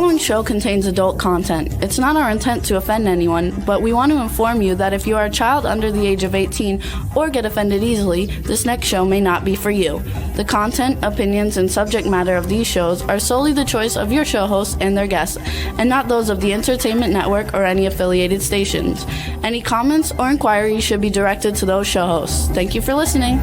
following show contains adult content. It's not our intent to offend anyone, but we want to inform you that if you are a child under the age of 18 or get offended easily, this next show may not be for you. The content, opinions, and subject matter of these shows are solely the choice of your show hosts and their guests, and not those of the Entertainment Network or any affiliated stations. Any comments or inquiries should be directed to those show hosts. Thank you for listening.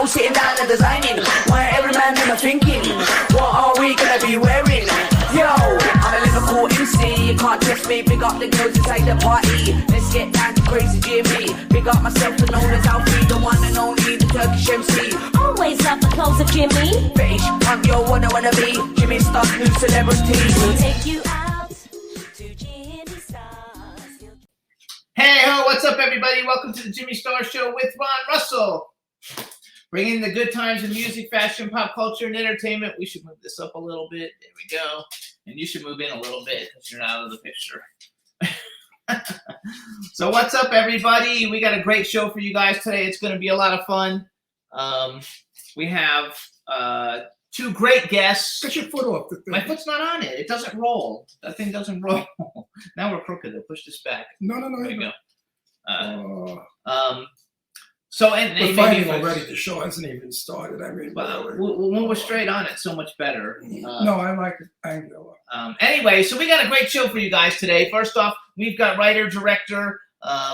Sitting down and designing, why every man in a thinking, what are we gonna be wearing? Yo, I'm a Liverpool MC, you can't test me, big up the girls inside the party, let's get down to crazy Jimmy, big up myself and known as Alfie, the one and only, the Turkish MC, always love the clothes of Jimmy, British punk, yo, wanna be, Jimmy Star's new celebrity, we'll take you out to Jimmy Star's. Hey ho, what's up everybody, welcome to the Jimmy Star Show with Ron Russell. Bringing the good times in music, fashion, pop culture, and entertainment. We should move this up a little bit. There we go. And you should move in a little bit because you're not out of the picture. So what's up, everybody? We got a great show for you guys today. It's going to be a lot of fun. We have two great guests. Get your foot off the thing. My foot's not on it. It doesn't roll. That thing doesn't roll. Now we're crooked. They'll push this back. No. There you No. go. So We're fighting already. The show hasn't even started. I mean, when we're straight on it, so much better. No, I like it angular. Anyway, so we got a great show for you guys today. First off, we've got writer, director,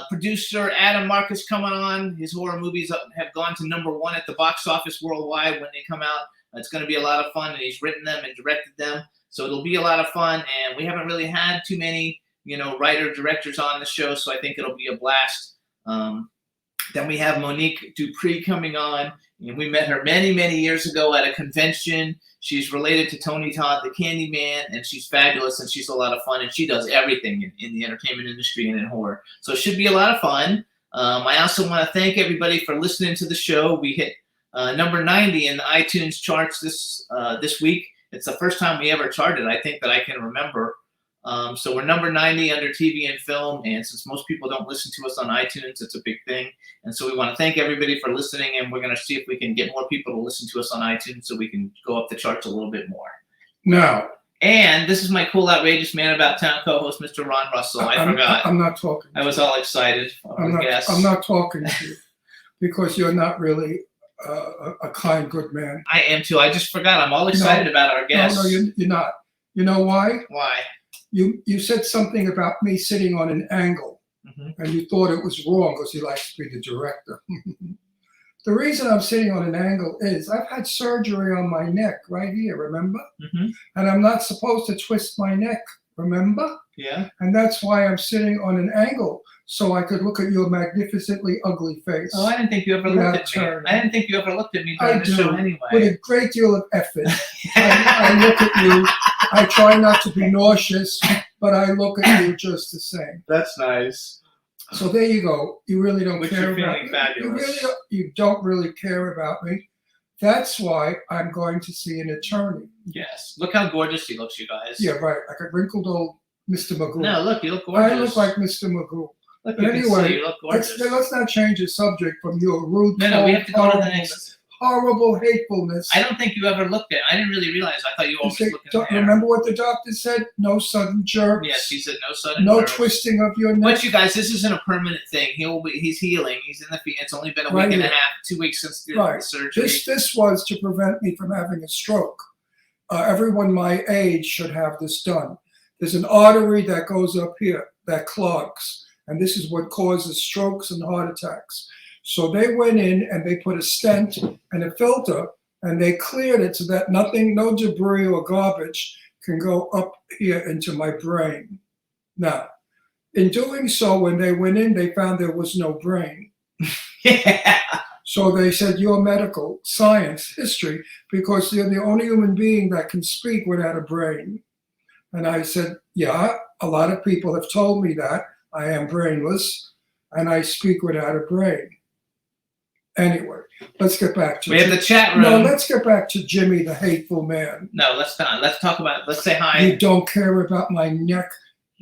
producer Adam Marcus coming on. His horror movies have gone to #1 at the box office worldwide when they come out. It's going to be a lot of fun, and he's written them and directed them, so it'll be a lot of fun. And we haven't really had too many, writer directors on the show, so I think it'll be a blast. Then we have Monique Dupree coming on. And we met her many, many years ago at a convention. She's related to Tony Todd, the Candyman, and she's fabulous, and she's a lot of fun, and she does everything in the entertainment industry and in horror. So it should be a lot of fun. I also want to thank everybody for listening to the show. We hit number 90 in the iTunes charts this week. It's the first time we ever charted, I think, that I can remember. So we're number 90 under TV and film, and since most people don't listen to us on iTunes, it's a big thing. And so we want to thank everybody for listening, and we're going to see if we can get more people to listen to us on iTunes so we can go up the charts a little bit more. No. And this is my cool, outrageous man about town co-host, Mr. Ron Russell. I forgot. I'm not talking. I was all excited. I'm not talking to you because you're not really a kind, good man. I am too. I just forgot. I'm all excited about our guests. No, you're not. You know why? Why? You said something about me sitting on an angle, and you thought it was wrong because you like to be the director. The reason I'm sitting on an angle is I've had surgery on my neck right here, remember? And I'm not supposed to twist my neck, remember? Yeah. And that's why I'm sitting on an angle, so I could look at your magnificently ugly face. Oh, I didn't think you ever looked at me. I didn't think you ever looked at me during the show anyway. With a great deal of effort. I look at you. I try not to be nauseous, but I look at you just the same. That's nice. So there you go. You really don't care about me. Fabulous. You don't really care about me. That's why I'm going to see an attorney. Yes. Look how gorgeous he looks, you guys. Yeah, right. Like a wrinkled old Mr. Magoo. No, look, you look gorgeous. I look like Mr. Magoo. Look, but anyway, you look gorgeous. let's not change the subject from your rude, No, we have to go to the next. Horrible hatefulness. I don't think you ever looked at it. I didn't really realize. I thought you always looked at it. Remember what the doctor said? No sudden jerks. Yes, he said no sudden jerks. No jerks. Twisting of your neck. But you guys, this isn't a permanent thing. He's healing. He's in the field. It's only been a week and a half, 2 weeks since the surgery. This was to prevent me from having a stroke. Everyone my age should have this done. There's an artery that goes up here that clogs, and this is what causes strokes and heart attacks. So they went in and they put a stent and a filter, and they cleared it so that no debris or garbage can go up here into my brain. Now, in doing so, when they went in, they found there was no brain. Yeah. So they said, you're medical science, history, because you're the only human being that can speak without a brain. And I said, yeah, a lot of people have told me that. I am brainless, and I speak without a brain. Anyway, let's get back to We have the chat room. No, let's get back to Jimmy, the hateful man. No, let's not. Let's talk about. Let's say hi. You don't care about my neck.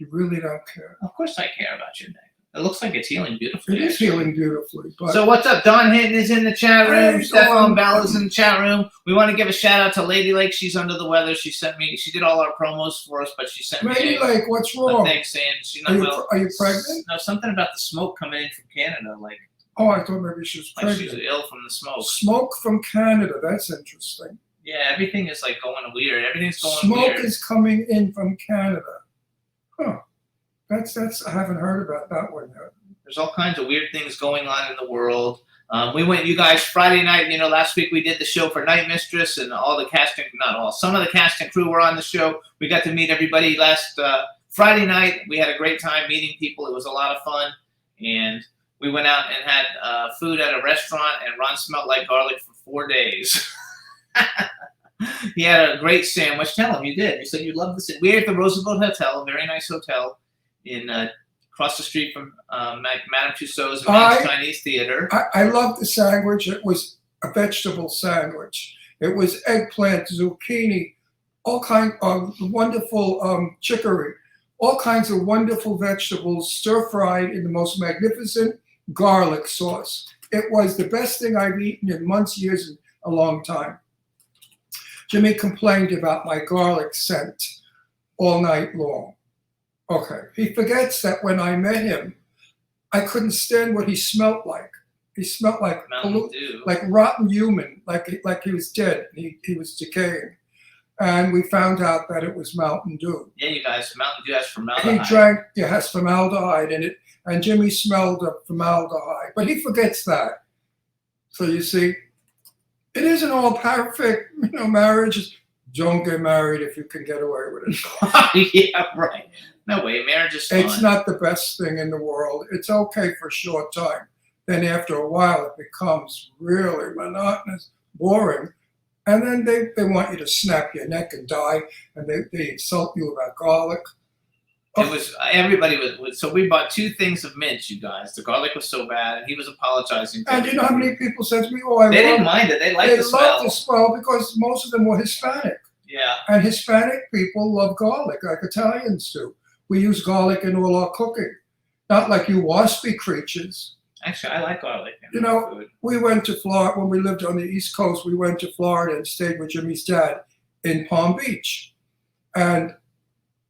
You really don't care. Of course I care about your neck. It looks like it's healing beautifully. It is actually. healing beautifully. But So what's up? Don Hinton is in the chat room. Hey, Stefan Dawn. Bella's in the chat room. We want to give a shout out to Lady Lake. She's under the weather. She did all our promos for us, but she sent me Lady Lake, what's a wrong? thing saying she's Are not you, well. are you pregnant? No, something about the smoke coming in from Canada. Like Oh, I thought maybe she was she's pregnant. ill from the smoke. Smoke from Canada. That's interesting. Yeah, everything is like going weird. Everything's going Smoke weird. is coming in from Canada. Huh. That's. I haven't heard about that one yet. There's all kinds of weird things going on in the world. We went, you guys, Friday night, last week we did the show for Night Mistress, and all the casting, not all, some of the cast and crew were on the show. We got to meet everybody last Friday night. We had a great time meeting people. It was a lot of fun. And we went out and had food at a restaurant, and Ron smelled like garlic for 4 days. He had a great sandwich. Tell him you did. You said you loved the sandwich. We were at the Roosevelt Hotel, a very nice hotel in across the street from Madame Tussauds and Chinese Theater. I loved the sandwich. It was a vegetable sandwich. It was eggplant, zucchini, all kinds of wonderful chicory, all kinds of wonderful vegetables stir-fried in the most magnificent garlic sauce. It was the best thing I've eaten in months, years, and a long time. Jimmy complained about my garlic scent all night long. Okay, he forgets that when I met him, I couldn't stand what he smelled like. He smelled like rotten human, like he was dead. He was decaying. And we found out that it was Mountain Dew. Yeah, you guys, Mountain Dew has formaldehyde. He drank, it has formaldehyde in it, and Jimmy smelled of formaldehyde. But he forgets that. So you see, it isn't all perfect. Marriage. Don't get married if you can get away with it. Yeah, right. No way, marriage is fun. It's not the best thing in the world. It's okay for a short time. Then after a while, it becomes really monotonous, boring. And then they want you to snap your neck and die, and they insult you about garlic. It was everybody was. So we bought 2 things of mint, you guys. The garlic was so bad, and he was apologizing. And you know how many people said to me, "Oh, they didn't mind it. They liked the smell." They loved the smell because most of them were Hispanic. Yeah. And Hispanic people love garlic, like Italians do. We use garlic in all our cooking, not like you waspy creatures. Actually, I like garlic. Food. We went to Florida when we lived on the East Coast. We went to Florida and stayed with Jimmy's dad in Palm Beach, and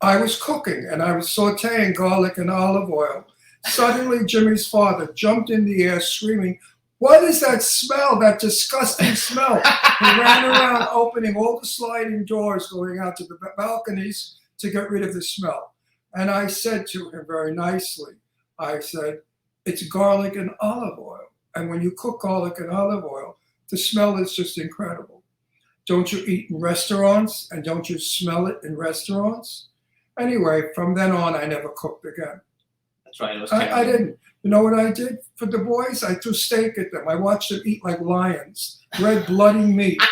I was cooking and I was sauteing garlic and olive oil. Suddenly, Jimmy's father jumped in the air screaming, "What is that smell, that disgusting smell?" He ran around opening all the sliding doors going out to the balconies to get rid of the smell. And I said to him very nicely, I said, "It's garlic and olive oil. And when you cook garlic and olive oil, the smell is just incredible. Don't you eat in restaurants and don't you smell it in restaurants?" Anyway, from then on, I never cooked again. That's right. It was I didn't. You know what I did for the boys? I threw steak at them. I watched them eat like lions, red, bloody meat,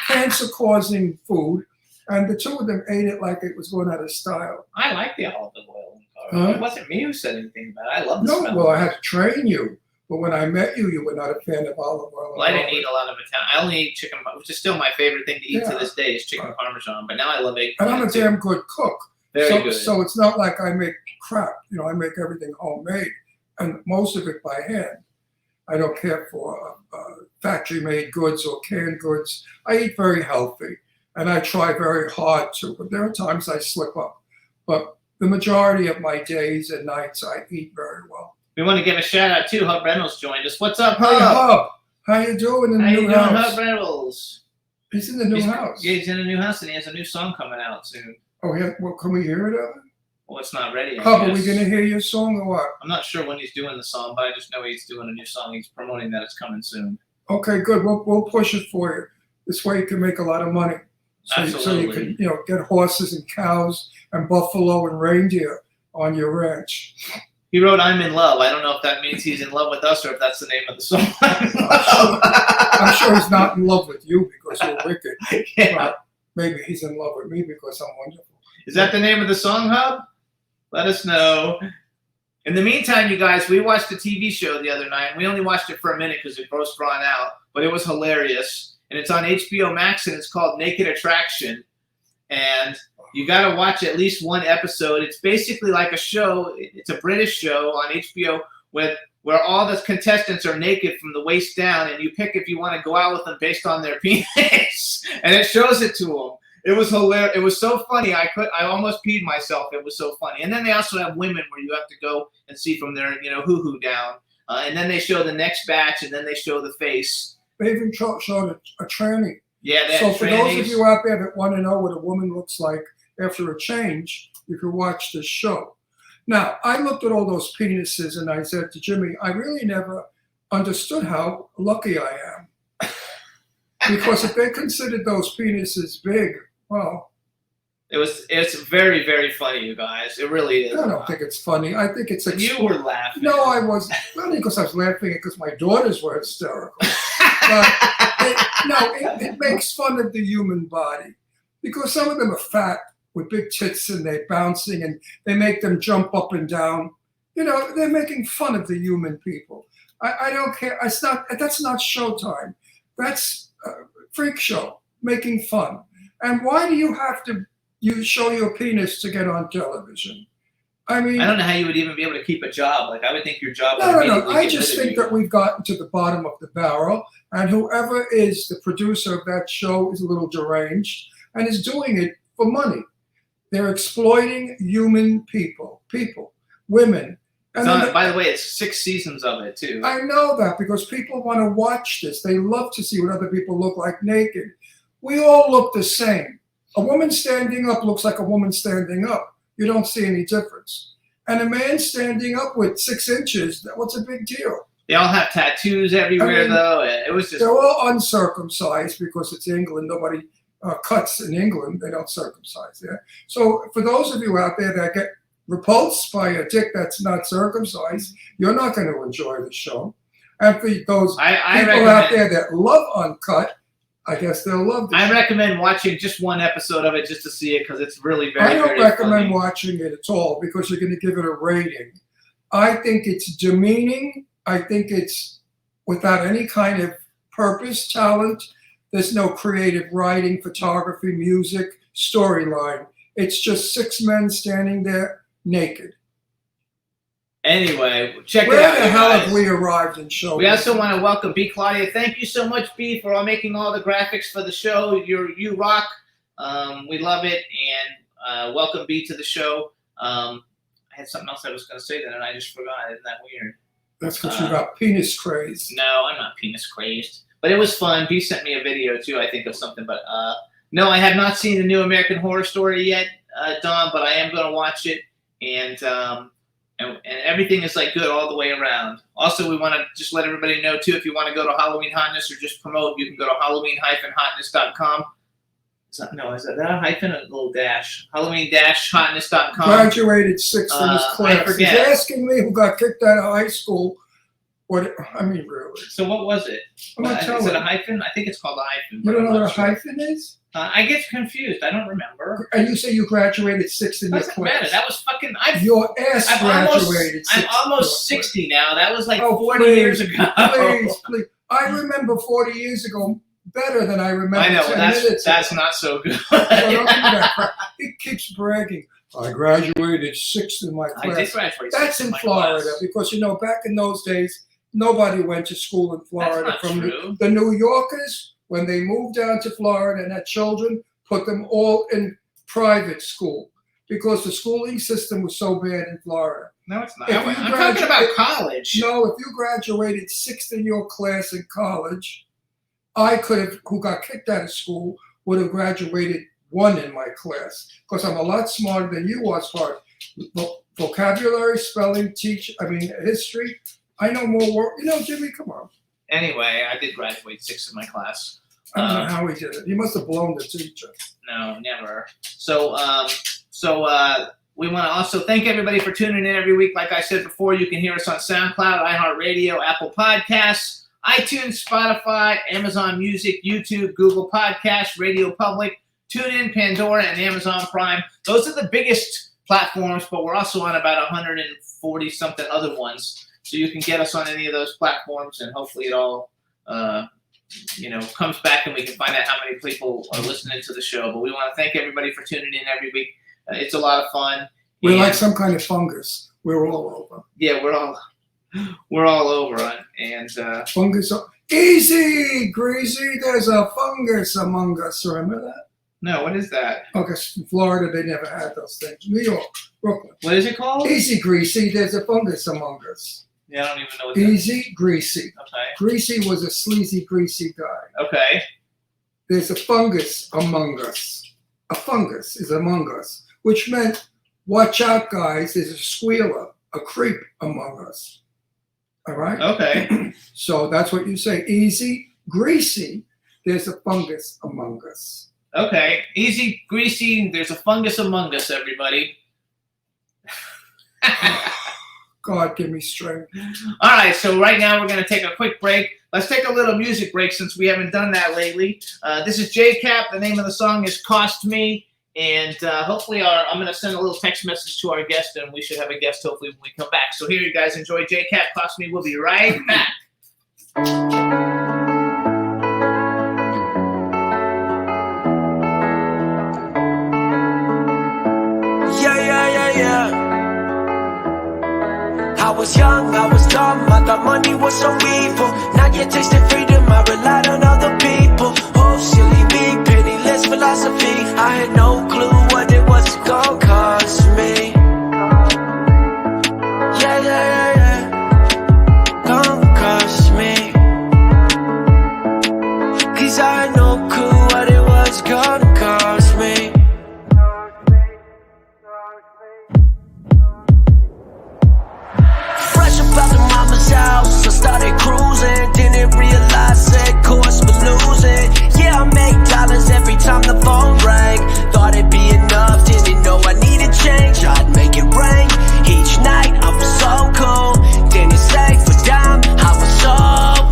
cancer-causing food, and the 2 of them ate it like it was going out of style. I like the olive oil. It wasn't me who said anything about it. I love the smell. Well, I had to train you. But when I met you, you were not a fan of olive oil. Well, I didn't eat a lot of Italian. I only ate chicken, which is still my favorite thing to eat to this day is chicken parmesan. But now I love eggplant. And I'm a damn good cook. Very good. So it's not like I make crap. I make everything homemade, and most of it by hand. I don't care for factory-made goods or canned goods. I eat very healthy, and I try very hard to. But there are times I slip up. But the majority of my days and nights, I eat very well. We want to give a shout out too. Hub Reynolds joined us. What's up, Hub? Hey, Hub. How you doing in the new house? Hub Reynolds? He's in the new house. Yeah, he's in a new house, and he has a new song coming out soon. Oh, yeah. Well, can we hear it, Evan? Well, it's not ready. Hub, are we going to hear your song or what? I'm not sure when he's doing the song, but I just know he's doing a new song. He's promoting that it's coming soon. Okay, good. We'll push it for you. This way you can make a lot of money. So you can get horses and cows and buffalo and reindeer on your ranch. He wrote "I'm in love." I don't know if that means he's in love with us or if that's the name of the song. I'm sure he's not in love with you because you're wicked. Yeah. But maybe he's in love with me because I'm wonderful. Is that the name of the song, Hub? Let us know. In the meantime, you guys, we watched a TV show the other night. We only watched it for a minute because it grossed Ron out, but it was hilarious. And it's on HBO Max, and it's called Naked Attraction. And You got to watch at least one episode. It's basically like a show. It's a British show on HBO where all the contestants are naked from the waist down, and you pick if you want to go out with them based on their penis, and it shows it to them. It was hilarious. It was so funny. I almost peed myself. It was so funny. And then they also have women where you have to go and see from their hoo-hoo down, and then they show the next batch, and then they show the face. They even showed a tranny. Yeah. So for those of you out there that want to know what a woman looks like after a change, you can watch this show. Now, I looked at all those penises and I said to Jimmy, I really never understood how lucky I am. Because if they considered those penises big, well. It's very, very funny, you guys. It really is. I don't think it's funny. I think it's you were laughing. No, I wasn't. Not because I was laughing because my daughters were hysterical. But it makes fun of the human body. Because some of them are fat with big tits and they're bouncing and they make them jump up and down. They're making fun of the human people. I don't care. That's not Showtime. That's a freak show, making fun. And why do you have to show your penis to get on television? I mean, I don't know how you would even be able to keep a job. Like, I would think your job would No. immediately I get just rid of think you. that we've gotten to the bottom of the barrel, and whoever is the producer of that show is a little deranged and is doing it for money. They're exploiting human people, women. And By the way, it's 6 seasons of it, too. I know that because people want to watch this. They love to see what other people look like naked. We all look the same. A woman standing up looks like a woman standing up. You don't see any difference. And a man standing up with 6 inches, what's a big deal? They all have tattoos everywhere, though. And it was just. They're all uncircumcised because it's England. Nobody cuts in England. They don't circumcise there. So for those of you out there that get repulsed by a dick that's not circumcised, you're not going to enjoy the show. And for those people out there that love uncut, I guess they'll love this. I recommend watching just one episode of it just to see it because it's really very, I don't very recommend funny. watching it at all because you're going to give it a rating. I think it's demeaning. I think it's without any kind of purpose, talent. There's no creative writing, photography, music, storyline. It's just 6 men standing there naked. Anyway, check it Where out. the you hell guys. have we arrived in show? We also want to welcome B. Claudia. Thank you so much, B, for making all the graphics for the show. You rock. We love it. And welcome, B, to the show. I had something else I was going to say then, and I just forgot. Isn't that weird? That's because you got penis craze. No, I'm not penis crazed. But it was fun. B sent me a video, too, I think, of something. But no, I have not seen the new American Horror Story yet, Don, but I am going to watch it. And everything is like good all the way around. Also, we want to just let everybody know too, if you want to go to Halloween Hotness or just promote, you can go to Halloween-hotness.com. Is that a hyphen or a little dash? Halloween-hotness.com. Graduated 6th in his class. I forget. He's asking me who got kicked out of high school. Really? So what was it? I'm not Is telling it a you. hyphen? I think it's called a hyphen. You don't know I'm what a not sure. hyphen is? I get confused. I don't remember. And you say you graduated 6th in your Doesn't class. matter. That was fucking. Your ass graduated 6th. I'm in almost your class. 60 now. That was like Oh, 40 please, years ago. Please. I remember 40 years ago better than I remember I know. 10 That's minutes ago. not so good. So don't do that crap. He keeps bragging. I graduated 6th in my I class. did graduate. That's in my Florida class. because, back in those days, nobody went to school in Florida. That's not From true. the New Yorkers, when they moved down to Florida and had children, put them all in private school because the schooling system was so bad in Florida. No, it's not. If I'm you talking graduate- about college. No, if you graduated 6th in your class in college, who got kicked out of school, would have graduated 1 in my class because I'm a lot smarter than you are as far as vocabulary, spelling, history. I know more work. Jimmy, come on. Anyway, I did graduate 6th in my class. I don't know how he did it. He must have blown the teacher. No, never. So we want to also thank everybody for tuning in every week. Like I said before, you can hear us on SoundCloud, iHeartRadio, Apple Podcasts, iTunes, Spotify, Amazon Music, YouTube, Google Podcasts, Radio Public, TuneIn, Pandora, and Amazon Prime. Those are the biggest platforms, but we're also on about 140-something other ones. So you can get us on any of those platforms, and hopefully it all comes back and we can find out how many people are listening to the show. But we want to thank everybody for tuning in every week. It's a lot of fun. We're like some kind of fungus. We're all over. Yeah, we're all over. And fungus. Easy, greasy. There's a fungus among us. Remember that? No, what is that? Okay, in Florida, they never had those things. New York, Brooklyn. What is it called? Easy, greasy. There's a fungus among us. Yeah, I don't even know what Easy, greasy. Okay. Greasy was a sleazy, greasy guy. Okay. There's a fungus among us. A fungus is among us, which meant, watch out, guys. There's a squealer, a creep among us. All right? Okay. So that's what you say. Easy, greasy. There's a fungus among us. Okay. Easy, greasy. There's a fungus among us, everybody. God, give me strength. All right, so right now we're going to take a quick break. Let's take a little music break since we haven't done that lately. This is J-Cap. The name of the song is Cost Me. And hopefully I'm going to send a little text message to our guest, and we should have a guest hopefully when we come back. So here you guys enjoy J-Cap, Cost Me. We'll be right back. I was young, I was dumb, I thought money was so evil. Now you're tasting freedom, I relied on other people. Oh, silly me, penniless philosophy. I had no clue what it was gonna cost me. Yeah. Gonna cost me. 'Cause I had no clue what it was gonna cost me. House, I started cruising, didn't realize it cost me losing. Yeah, I make dollars every time the phone rang. Thought it'd be enough, didn't know I needed change. I'd make it rain each night. I was so cool, didn't save a dime. I was so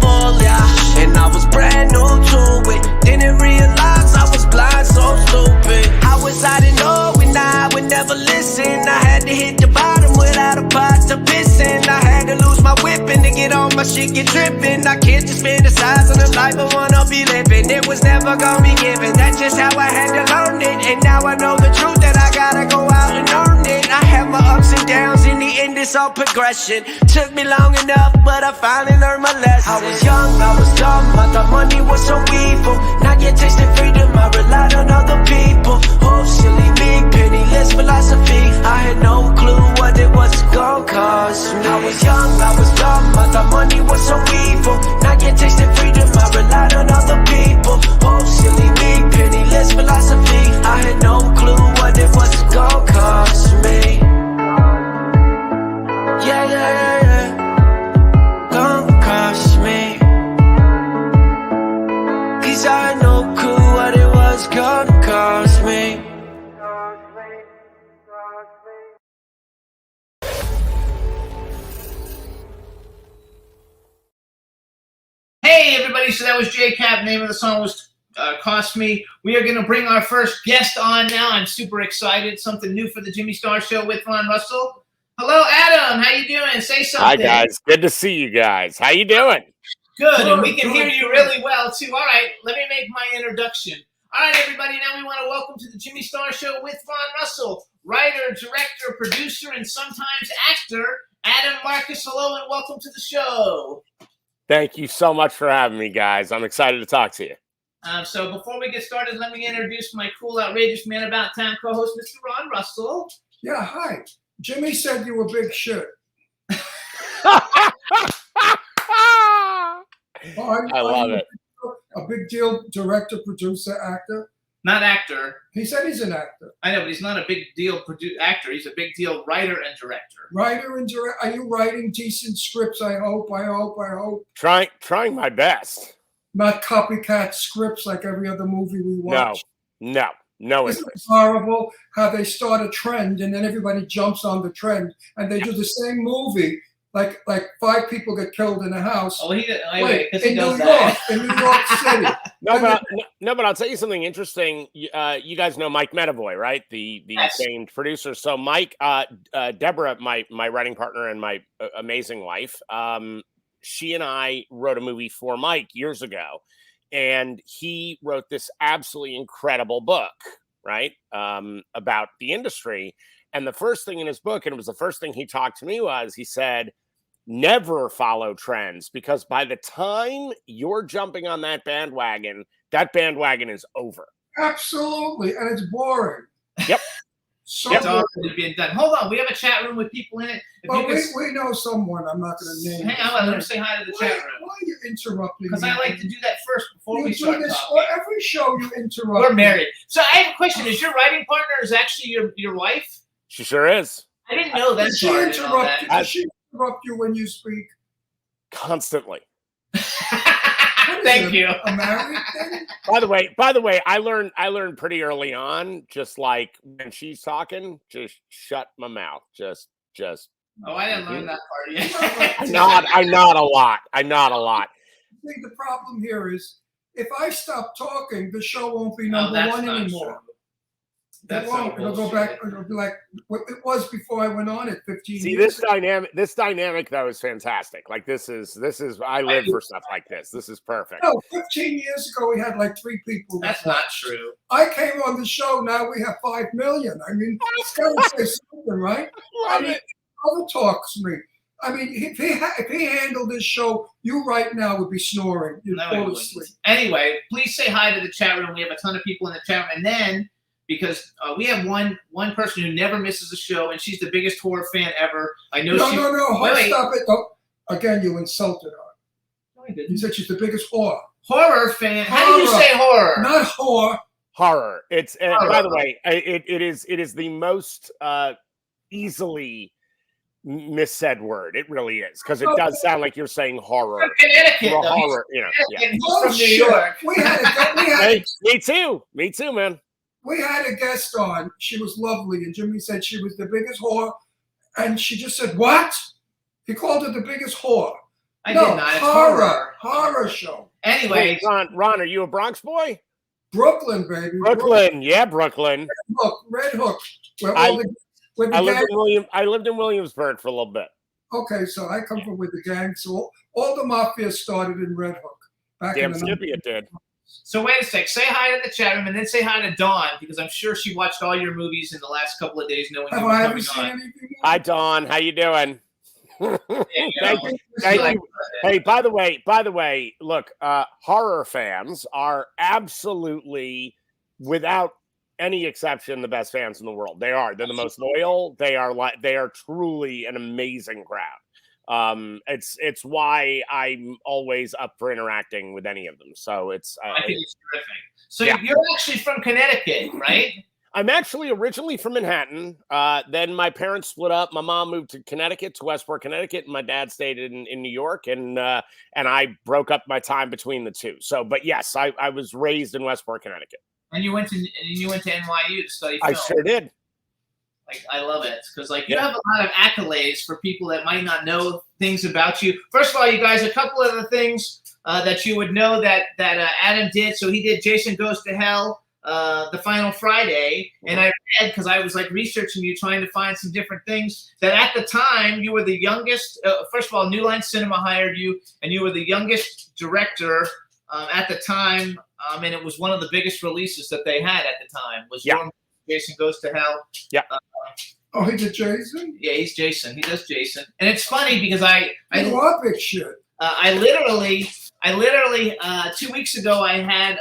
full, yeah, and I was brand new to it. Didn't realize I was blind, so stupid. How was I to know when I would never listen? I had to hit the bottom without a pot to piss in. I had to lose my whipping to get on my shit, get tripping. I can't just fantasize on the life I wanna be living. It was never gonna be given, that's just how I had to learn it. And now I know the truth that I gotta go out and earn it. I have my ups and downs, in the end it's all progression. Took me long enough, but I finally learned my lesson. I was young, I was dumb, I thought money was so evil. Now you're tasting freedom, I relied on other people. Oh, silly me, penniless philosophy. I had no clue what it was gonna cost me. I was young, I was dumb, I thought money was so evil. Now you're tasting freedom, I relied on other people. Oh, silly me, penniless philosophy. I had no clue what it was gonna cost me. Yeah. Gonna cost me. 'Cause I had no clue what it was gonna cost me. Hey, everybody. So that was J-Cap. Name of the song was Cost Me. We are going to bring our first guest on now. I'm super excited. Something new for the Jimmy Star Show with Ron Russell. Hello, Adam. How you doing? Say something. Hi, guys. Good to see you guys. How you doing? Good, and we can hear you really well, too. All right, let me make my introduction. All right, everybody, now we want to welcome to the Jimmy Star Show with Ron Russell, writer, director, producer, and sometimes actor, Adam Marcus. Hello, and welcome to the show. Thank you so much for having me, guys. I'm excited to talk to you. So before we get started, let me introduce my cool, outrageous man about town co-host, Mr. Ron Russell. Yeah, hi. Jimmy said you were big shit. I love it. A big deal director, producer, actor. Not actor. He said he's an actor. I know, but he's not a big deal actor. He's a big deal writer and director. Writer and director. Are you writing decent scripts? I hope. Trying my best. Not copycat scripts like every other movie we watch. No. Isn't it horrible how they start a trend and then everybody jumps on the trend and they do the same movie? Like 5 people get killed in a house. Oh, in New York City. But I'll tell you something interesting. You guys know Mike Medavoy, right? The yes. famed producer. So Mike, Deborah, my writing partner and my amazing wife, she and I wrote a movie for Mike years ago, And he wrote this absolutely incredible book, right, about the industry. And the first thing in his book, and it was the first thing he talked to me, was he said, never follow trends, because by the time you're jumping on that bandwagon is over. Absolutely, and it's boring. Yep. So It's already being done. Hold on, we have a chat room with people in it. If well, you could we know someone. I'm not going to name. hang on, let me say hi to the Why, chat room. why are you interrupting? Because me? I like to do that first before You we do start this talking. on every show. You interrupt. We're me. married. So I have a question. Is your writing partner is actually your wife? She sure is. I didn't know that. Does she part, you know interrupt you? that. Does she interrupt you when you speak? Constantly. What is Thank it, you. A married thing? By the way, I learned pretty early on, just like when she's talking, just shut my mouth. Just Oh, I didn't learn that part yet. I nod a lot. I nod a lot. I think the problem here is if I stop talking, the show won't be No, number that's one not anymore. true. It That's won't. so It'll go bullshit. back. It'll be like what it was before I went on it 15 See, years this dynamic though is fantastic. Like this is I live for stuff like this. This is perfect. No, 15 years ago we had like 3 people. That's not true. I came on the show. Now we have 5 million. I mean, it's got to say something, right? Love it. Other talks me. I mean, if he handled this show, you right now would be snoring. You'd No, fall it wouldn't. asleep. Anyway, please say hi to the chat room. We have a ton of people in the chat room. And then, because we have one person who never misses a show, and she's the biggest horror fan ever. I know No, she. no. Wait. Stop it. Don't. Again, you insulted her. No, I didn't. You said she's the biggest whore. Horror fan. How do you Horror. say horror? Not whore. Horror. It's Horror. By the way, it is the most easily missaid word. It really is, because it does sound like you're saying horror. From Connecticut, Or though. horror, you know. Yeah. He's from New Bullshit. York. We had Hey, me too, man. we had a guest on. She was lovely, and Jimmy said she was the biggest whore, and she just said, "What?" He called her the biggest whore. I No, did not. It's horror. horror show. Anyway, Wait, Ron, are you a Bronx boy? Brooklyn, baby. Brooklyn, yeah, Brooklyn. Red Hook. Where I- all the, with the I gang. lived in Williamsburg for a little bit. Okay, so I come from with the gang. So all the mafia started in Red Hook. Back Damn in the Skippy it did. so wait a sec. Say hi to the chat room, and then say hi to Dawn, because I'm sure she watched all your movies in the last couple of days, knowing you Have were I ever coming seen on. anything? Hi, Dawn. How you doing? There you go. Thank you. Thank you. Hey, by the way, look, horror fans are absolutely, without any exception, the best fans in the world. They are. They're the most loyal. They are truly an amazing crowd. It's why I'm always up for interacting with any of them. So it's I think it's terrific. So Yeah. you're actually from Connecticut, right? I'm actually originally from Manhattan. Then my parents split up. My mom moved to Connecticut, to Westport, Connecticut, and my dad stayed in New York. And I broke up my time between the two. So, but yes, I was raised in Westport, Connecticut. And you went to NYU to study film. I sure did. Like, I love it because you have a lot of accolades for people that might not know things about you. First of all, you guys, a couple of the things that you would know that Adam did. So he did Jason Goes to Hell, The Final Friday, and I read, because I was like researching you, trying to find some different things, that at the time you were the youngest. First of all, New Line Cinema hired you, and you were the youngest director at the time, and it was one of the biggest releases that they had at the time. Was your Jason Goes to Hell? Yeah. Oh, he did Jason? Yeah, he's Jason. He does Jason, and it's funny because I love big shit. I literally 2 weeks ago I had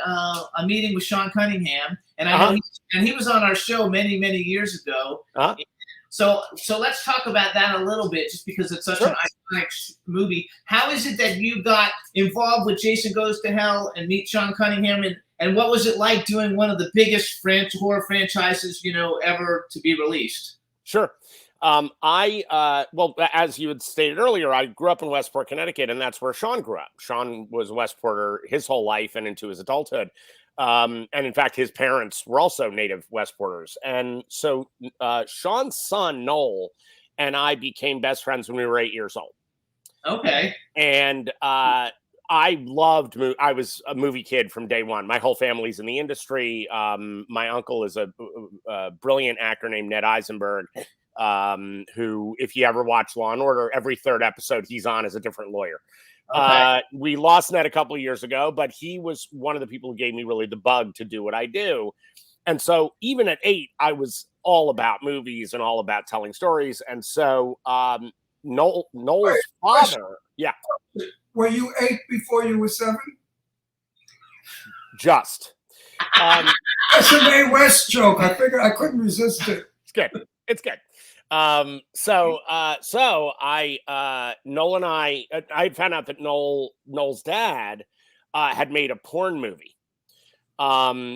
a meeting with Sean Cunningham, and I know he was on our show many years ago. So let's talk about that a little bit, just because it's such an iconic movie. How is it that you got involved with Jason Goes to Hell and meet Sean Cunningham, and what was it like doing one of the biggest horror franchises ever to be released? Sure. Well, as you had stated earlier, I grew up in Westport, Connecticut, and that's where Sean grew up. Sean was a Westporter his whole life and into his adulthood. And in fact, his parents were also native Westporters. And so Sean's son, Noel, and I became best friends when we were 8 years old. Okay. And I was a movie kid from day one. My whole family's in the industry. My uncle is a brilliant actor named Ned Eisenberg. who, if you ever watch Law and Order, every third episode he's on as a different lawyer. Okay. We lost Ned a couple of years ago, but he was one of the people who gave me really the bug to do what I do. And so even at 8, I was all about movies and all about telling stories. And so Noel's father, yeah. Were you 8 before you were 7? Just. That's a Mae West joke. I figured I couldn't resist it. It's good. It's good. So Noel and I found out that Noel's dad had made a porn movie.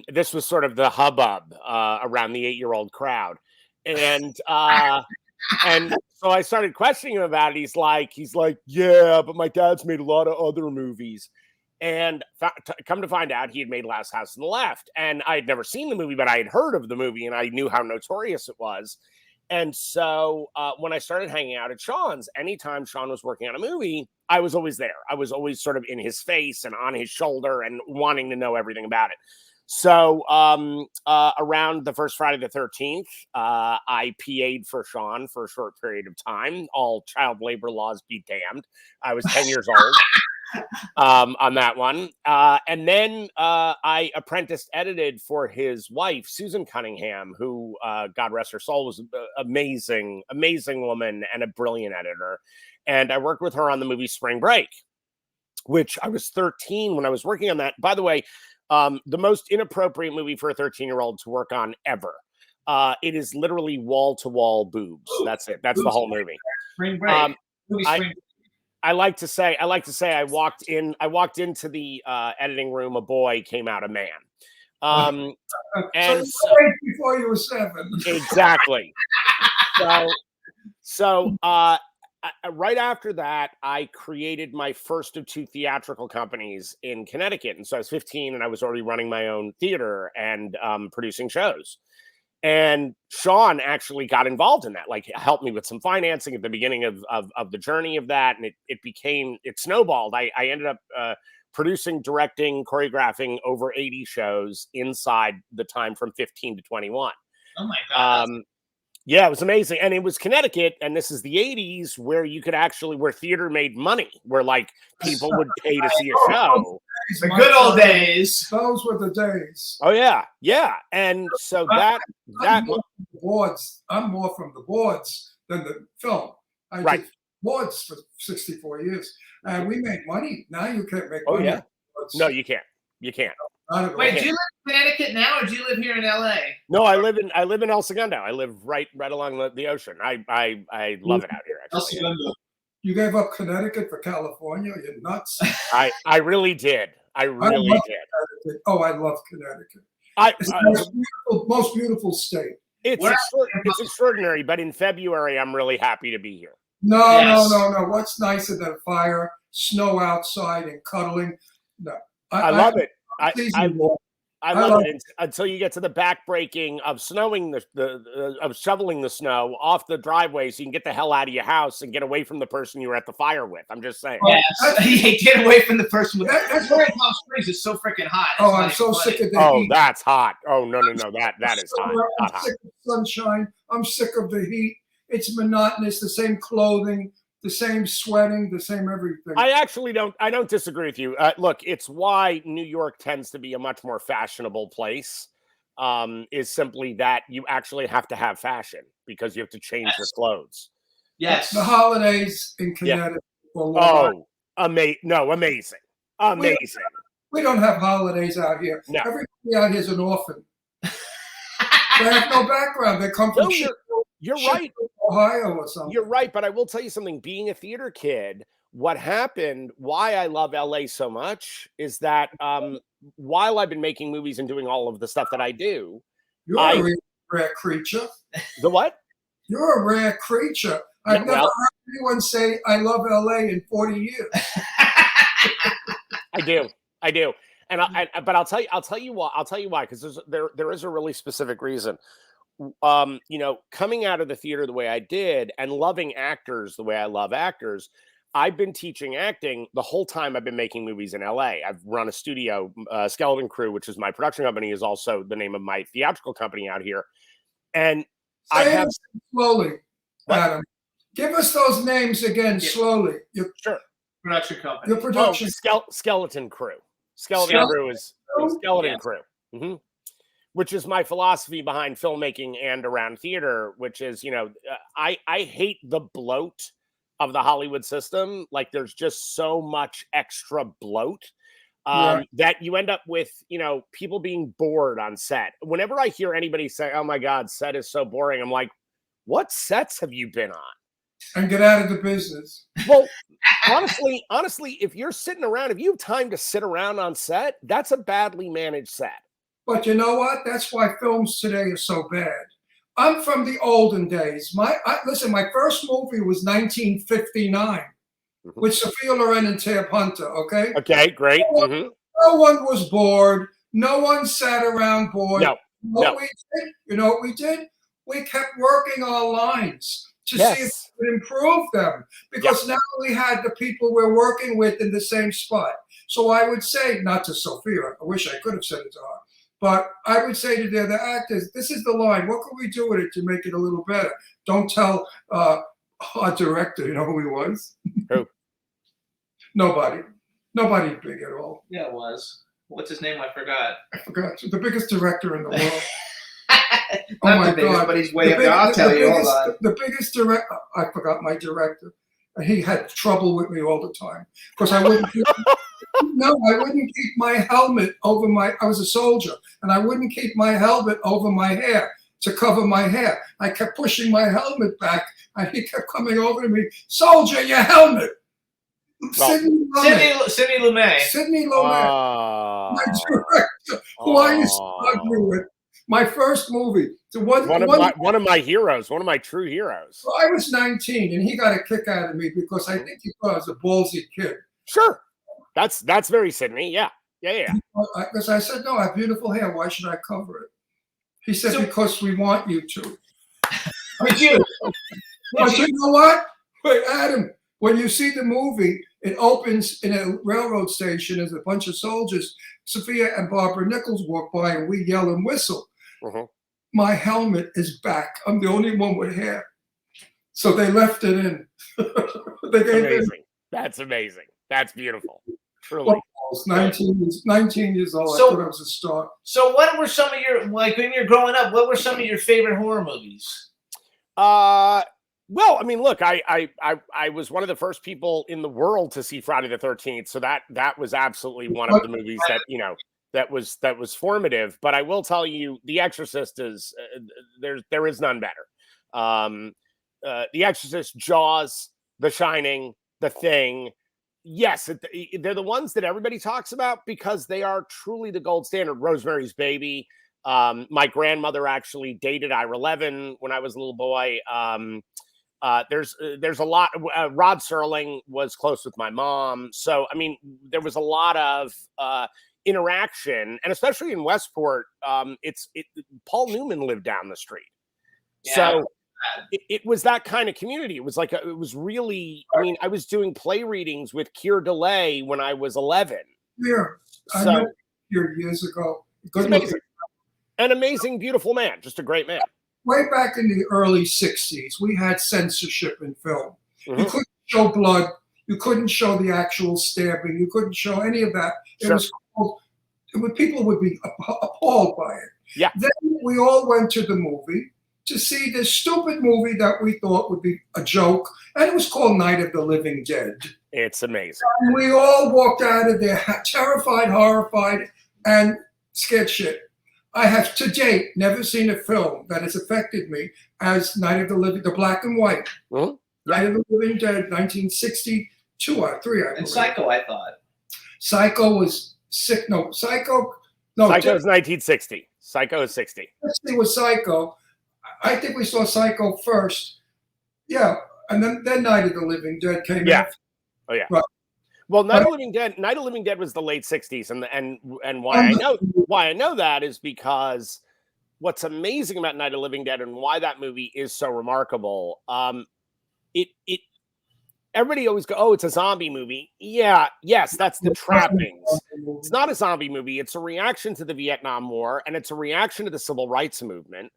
This was sort of the hubbub around the 8-year-old crowd. And so I started questioning him about it. He's like, yeah, but my dad's made a lot of other movies. And come to find out, he had made Last House on the Left. And I had never seen the movie, but I had heard of the movie and I knew how notorious it was. And so when I started hanging out at Sean's, anytime Sean was working on a movie, I was always there. I was always sort of in his face and on his shoulder and wanting to know everything about it. So around the first Friday the 13th, I PA'd for Sean for a short period of time. All child labor laws be damned. I was 10 years old. On that one. And then I apprenticed edited for his wife, Susan Cunningham, who, God rest her soul, was an amazing woman and a brilliant editor. And I worked with her on the movie Spring Break, which I was 13 when I was working on that. By the way, the most inappropriate movie for a 13-year-old to work on ever. It is literally wall-to-wall boobs. That's it. That's the whole movie. Spring Break. I like to say I walked into the editing room, a boy came out a man. And so before you were 7. Exactly. So right after that, I created my first of 2 theatrical companies in Connecticut. And so I was 15 and I was already running my own theater and producing shows. And Sean actually got involved in that, like helped me with some financing at the beginning of the journey of that. And it snowballed. I ended up producing, directing, choreographing over 80 shows inside the time from 15 to 21. Oh my God. Yeah, it was amazing. And it was Connecticut. And this is the 80s where where theater made money, where like people would pay to see a show. The good old days. Those were the days. Oh yeah. Yeah. And so I'm more from the boards than the film. I did boards for 64 years. And we made money. Now you can't make money. Yeah. No, you can't. You can't. Wait, do you live in Connecticut now, or do you live here in LA? No, I live in El Segundo. I live right along the ocean. I love it out here. Actually, you gave up Connecticut for California? You're nuts. I really did. I really did. Connecticut. Oh, I love Connecticut. It's the most beautiful state. It's extraordinary. But in February, I'm really happy to be here. No. What's nicer than fire, snow outside, and cuddling? No, I love it. I love it until you get to the backbreaking of of shoveling the snow off the driveway so you can get the hell out of your house and get away from the person you were at the fire with. I'm just saying. Yes, get away from the person. That's where Palm Springs is so freaking hot. I'm so sick of the heat. That's hot. Oh no, that is hot. I'm sick of sunshine. I'm sick of the heat. It's monotonous. The same clothing. The same sweating, the same everything. I don't disagree with you. Look, it's why New York tends to be a much more fashionable place, is simply that you actually have to have fashion because you have to change your clothes. Yes. The holidays in Connecticut. Amazing. We don't have holidays out here. No. Everybody out here is an orphan. They have no background. They come from You're right. Ohio or something. You're right, but I will tell you something. Being a theater kid, what happened, why I love LA so much is that while I've been making movies and doing all of the stuff that I do, you're a rare creature. The what? You're a rare creature. I've never heard anyone say I love LA in 40 years. I do. And but I'll tell you why, because there is a really specific reason. Coming out of the theater the way I did and loving actors the way I love actors, I've been teaching acting the whole time I've been making movies in LA. I've run a studio, Skeleton Crew, which is my production company, is also the name of my theatrical company out here. And I have slowly. What? Adam. Give us those names again slowly. Sure. Production company. Your production. Skeleton Crew. Skeleton Crew is Skeleton Crew. Mhm. Which is my philosophy behind filmmaking and around theater, which is, I hate the bloat of the Hollywood system. Like there's just so much extra bloat that you end up with, people being bored on set. Whenever I hear anybody say, oh my God, set is so boring, I'm like, what sets have you been on? And get out of the business. Well, honestly, if you're sitting around, if you have time to sit around on set, that's a badly managed set. But you know what? That's why films today are so bad. I'm from the olden days. Listen, my first movie was 1959 with Sophia Loren and Tab Hunter, okay? Okay, great. No one was bored. No one sat around bored. No. You know what we did? We kept working our lines to see if we could improve them. Because now we had the people we're working with in the same spot. So I would say, not to Sophia, I wish I could have said it to her, but I would say to the other actors, this is the line. What can we do with it to make it a little better? Don't tell our director, you know who he was? Who? Nobody. Nobody big at all. Yeah, it was. What's his name? I forgot. I forgot. The biggest director in the world. Oh my God! But he's way up there. I'll tell you. Hold on. The biggest director. I forgot my director. He had trouble with me all the time because I wouldn't. I wouldn't keep my helmet over my. I was a soldier, and I wouldn't keep my helmet over my hair to cover my hair. I kept pushing my helmet back, and he kept coming over to me. Soldier, your helmet. Sidney Lumet. Sidney Lumet. My director, who I used to argue with. My first movie. One of my heroes, one of my true heroes. Well, I was 19, and he got a kick out of me because I think he thought I was a ballsy kid. Sure, that's very Sidney. Yeah. Because I said, no, I have beautiful hair. Why should I cover it? He said, because we want you to. Would you? But you know what? Wait, Adam, when you see the movie, it opens in a railroad station as a bunch of soldiers. Sophia and Barbara Nichols walk by, and we yell and whistle. My helmet is back. I'm the only one with hair. So they left it in. Amazing. That's amazing. That's beautiful. Truly. Well, I was 19 years old. So, I thought I was a star. So what were some of your, like when you're growing up, what were some of your favorite horror movies? Well, I mean, look, I was one of the first people in the world to see Friday the 13th. So that was absolutely one of the movies that, that was formative. But I will tell you, The Exorcist is there is none better. The Exorcist, Jaws, The Shining, The Thing. Yes, they're the ones that everybody talks about because they are truly the gold standard. Rosemary's Baby. My grandmother actually dated Ira Levin when I was a little boy. There's a lot. Rod Serling was close with my mom. So, I mean, there was a lot of interaction, and especially in Westport, Paul Newman lived down the street. Yeah. So it was that kind of community. It was like, it was really, I mean, I was doing play readings with Keir DeLay when I was 11. Yeah. I met here years ago. An amazing, beautiful man. Just a great man. Way back in the early 60s, we had censorship in film. You couldn't show blood. You couldn't show the actual stabbing. You couldn't show any of that. People would be appalled by it. Yeah. Then we all went to the movie to see this stupid movie that we thought would be a joke, and it was called Night of the Living Dead. It's amazing. And we all walked out of there terrified, horrified, and scared shit. I have to date never seen a film that has affected me as Night of the Living, the black and white. Mm-hmm. Night of the Living Dead, 1962 or 3, I believe. And Psycho, I thought. Psycho was sick. No, Psycho. No, Psycho is 1960. Psycho is 60. Let's see, was Psycho. I think we saw Psycho first. Yeah, and then Night of the Living Dead came out. After. Oh yeah. Right. Well, Night of the Living Dead was the late 60s, and why I know that is because what's amazing about Night of the Living Dead and why that movie is so remarkable. Everybody always go, oh, it's a zombie movie. Yeah, yes, that's the trappings. It's not a zombie movie. It's a reaction to the Vietnam War, and it's a reaction to the Civil Rights Movement.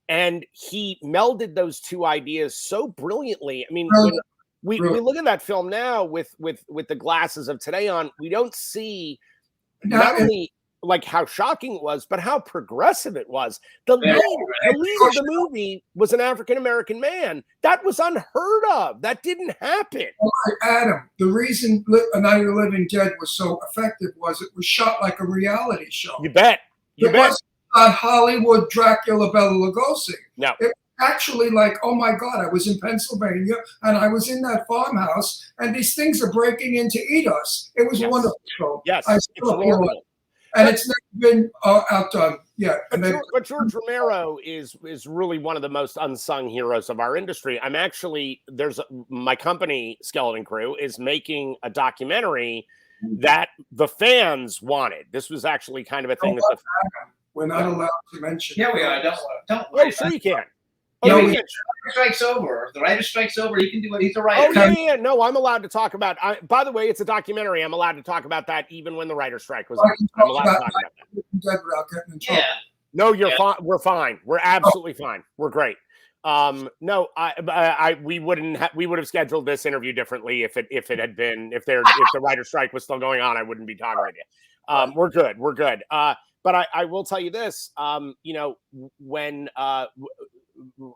And he melded those two ideas so brilliantly. I mean, Brilliant. when we look at that film now with the glasses of today on, we don't see not only like how shocking it was, but how progressive it was. The lead of the movie was an African-American man. That was unheard of. That didn't happen. Adam, the reason Night of the Living Dead was so effective was it was shot like a reality show. You bet. It wasn't on Hollywood Dracula Bela Lugosi. No. It was actually like, oh my God, I was in Pennsylvania and I was in that farmhouse and these things are breaking in to eat us. It was a wonderful show. Yes, it's wonderful. And it's never been outdone yet. But George Romero is really one of the most unsung heroes of our industry. I'm actually, my company, Skeleton Crew, is making a documentary that the fans wanted. This was actually kind of a thing that we're not allowed to mention. Yeah, we are. Don't Oh, worry. sure you can. Yeah, Oh, we can. Strikes over. If the writer strikes over, he can do what he's a Oh, writer. yeah. No, I'm allowed to talk about. By the way, it's a documentary. I'm allowed to talk about that even when the writer's strike was. I'm allowed to talk about that. Without getting in trouble. Yeah. No, you're fine. We're fine. We're absolutely fine. We're great. No, we would have scheduled this interview differently if the writer's strike was still going on. I wouldn't be talking with you. We're good. We're good. But I will tell you this. When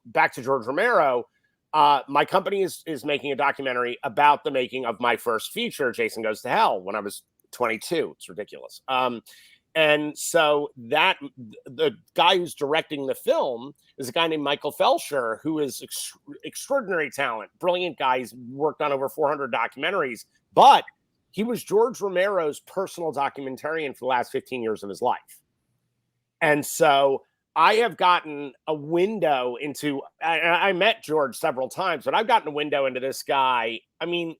back to George Romero, my company is making a documentary about the making of my first feature, Jason Goes to Hell, when I was 22. It's ridiculous. And so the guy who's directing the film is a guy named Michael Felsher, who is extraordinary talent, brilliant guy. He's worked on over 400 documentaries, but he was George Romero's personal documentarian for the last 15 years of his life. And so I have gotten a window into, I met George several times, but I've gotten a window into this guy. I mean,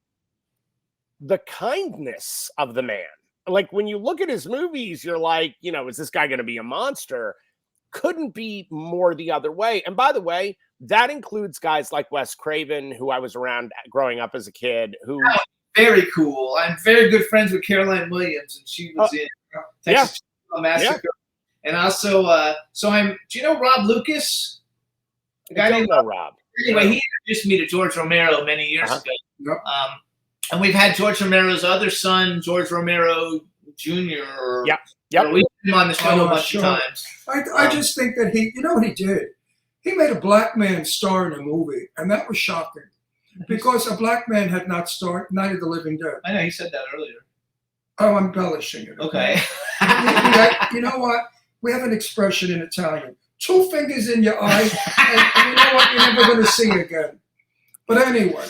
the kindness of the man. Like when you look at his movies, you're like, is this guy going to be a monster? Couldn't be more the other way. And by the way, that includes guys like Wes Craven, who I was around growing up as a kid, who very cool. I'm very good friends with Caroline Williams, and she was in Texas Chainsaw Massacre. Yeah. And also, do you know Rob Lucas? A guy named Rob. Anyway, he introduced me to George Romero many years ago. Yep. And we've had George Romero's other son, George Romero Jr. Yep. We've been on the show a bunch of times. I just think that he did? He made a black man star in a movie, and that was shocking. Because a black man had not starred Night of the Living Dead. I know, you said that earlier. Oh, I'm embellishing it. Okay. You know what? We have an expression in Italian. 2 fingers in your eye, and you know what? You're never going to see again. But anyway,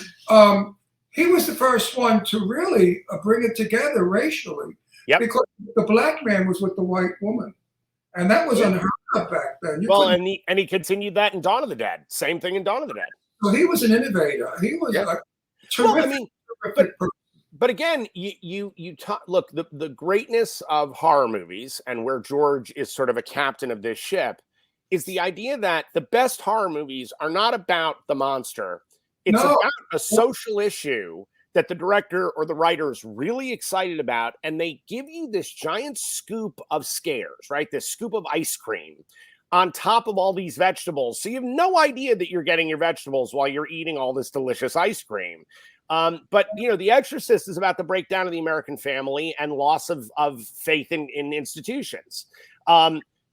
he was the first one to really bring it together racially. Yep. Because the black man was with the white woman. And that was unheard of back then. And he continued that in Dawn of the Dead. Same thing in Dawn of the Dead. So he was an innovator. He was a terrific, terrific person. But again, you talk. Look, the greatness of horror movies and where George is sort of a captain of this ship is the idea that the best horror movies are not about the monster. It's about a social issue that the director or the writer is really excited about, and they give you this giant scoop of scares, right? This scoop of ice cream on top of all these vegetables. So you have no idea that you're getting your vegetables while you're eating all this delicious ice cream. But, The Exorcist is about the breakdown of the American family and loss of faith in institutions.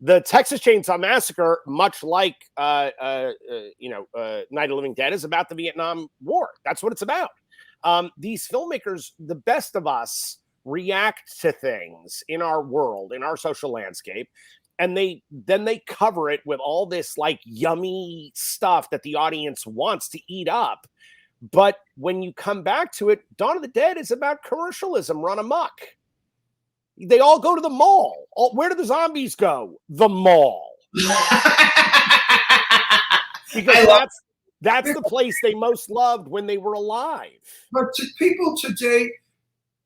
The Texas Chainsaw Massacre, much like, Night of the Living Dead, is about the Vietnam War. That's what it's about. These filmmakers, the best of us, react to things in our world, in our social landscape, and then they cover it with all this like yummy stuff that the audience wants to eat up. But when you come back to it, Dawn of the Dead is about commercialism run amok. They all go to the mall. Where do the zombies go? The mall. Because that's the place they most loved when they were alive. But people today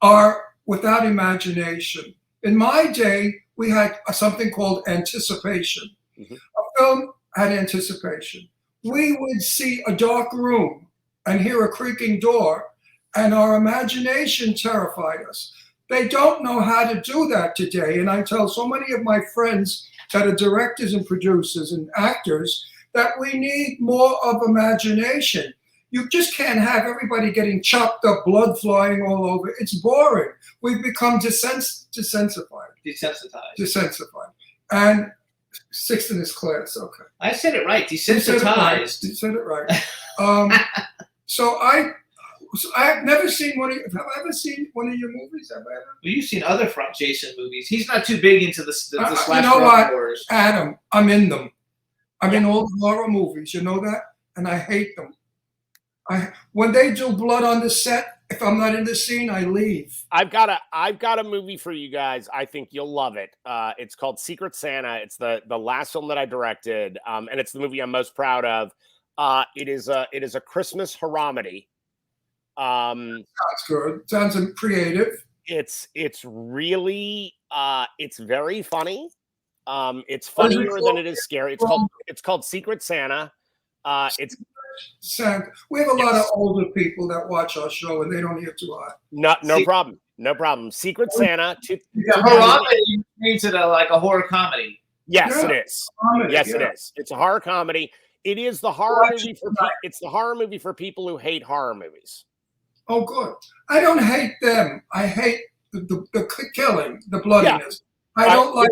are without imagination. In my day, we had something called anticipation. Mm-hmm. A film had anticipation. We would see a dark room and hear a creaking door, and our imagination terrified us. They don't know how to do that today. And I tell so many of my friends that are directors and producers and actors that we need more of imagination. You just can't have everybody getting chopped up, blood flying all over. It's boring. We've become desensitized. And sixth in his class, okay. I said it right. You said it right. Desensitized. You said it right. So I've never seen one of you. Have I ever seen one of your movies? Have I ever? Well, you've seen other Jason movies. He's not too big into the slasher You know what, wars. Adam? I'm in them. I'm in all the horror movies. You know that, and I hate them. When they do blood on the set, if I'm not in the scene, I leave. I've got a movie for you guys. I think you'll love it. It's called Secret Santa. It's the last film that I directed, and it's the movie I'm most proud of. It is a Christmas haramedy. Sounds good. Sounds creative. It's really it's very funny. It's funnier than it is scary. It's called Secret Santa. It's Santa. We have a lot of older people that watch our show, and they don't hear too hot. No problem. Secret Santa. Haramedy means it like a horror comedy. Yes, Yeah. it is. Comedy, Yes, yeah. it is. It's a horror comedy. It is the horror movie for it's the horror movie for people who hate horror movies. Oh, good. I don't hate them. I hate the killing, the bloodiness. I don't like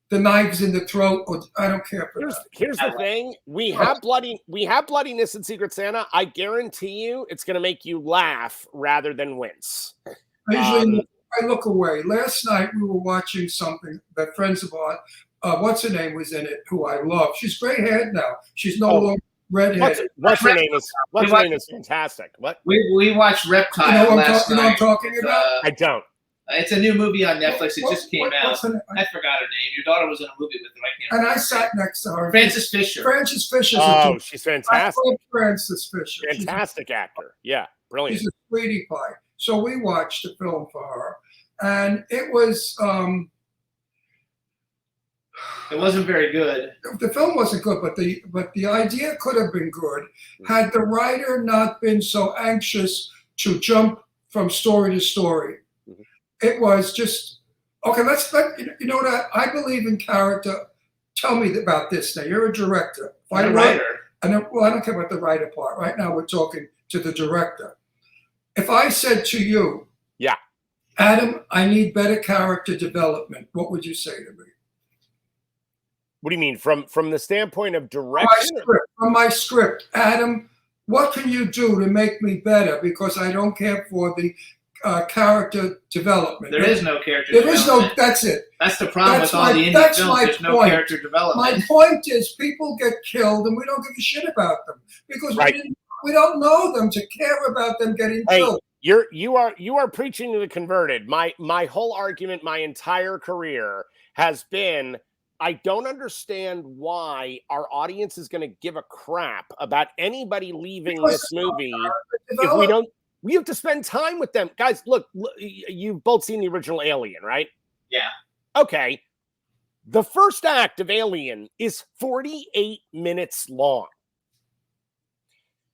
the knives in the throat. Or I don't care for that. Here's the thing: we have bloodiness in Secret Santa. I guarantee you, it's going to make you laugh rather than wince. I look away. Last night we were watching something that friends of ours, what's her name was in it, who I love. She's gray-haired now. She's no longer redheaded. What's her name is fantastic. What? We watched Reptile You know what last I'm night. talking about? I don't. It's a new movie on Netflix. It just came out. What's her name? I forgot her name. Your daughter was in a movie with her. I can't And I remember. sat next to her. Frances Fisher. Frances Fisher's Oh, a she's I fantastic. love Frances Fisher. Fantastic actor. Yeah, brilliant. She's a sweetie pie. So we watched the film for her, and it was It wasn't very good. the film wasn't good, but the idea could have been good had the writer not been so anxious to jump from story to story. Mhm. It was just okay. You know what? I believe in character. Tell me about this. Now you're a director. If I The write- writer. I don't care about the writer part. Right now, we're talking to the director. If I said to you, Yeah. Adam, I need better character development, what would you say to me? What do you mean from the standpoint of direction? From my script, Adam, what can you do to make me better? Because I don't care for the character development. There is no character There is development. no. That's it. That's the problem That's with all the indie that's films. my There's no point. character development. My point is, people get killed, and we don't give a shit about them because Right. we don't know them to care about them getting Hey, killed. you are preaching to the converted. My whole argument, my entire career has been I don't understand why our audience is going to give a crap about anybody leaving this movie if we don't. We have to spend time with them, guys. Look, you've both seen the original Alien, right? Yeah. Okay. The first act of Alien is 48 minutes long.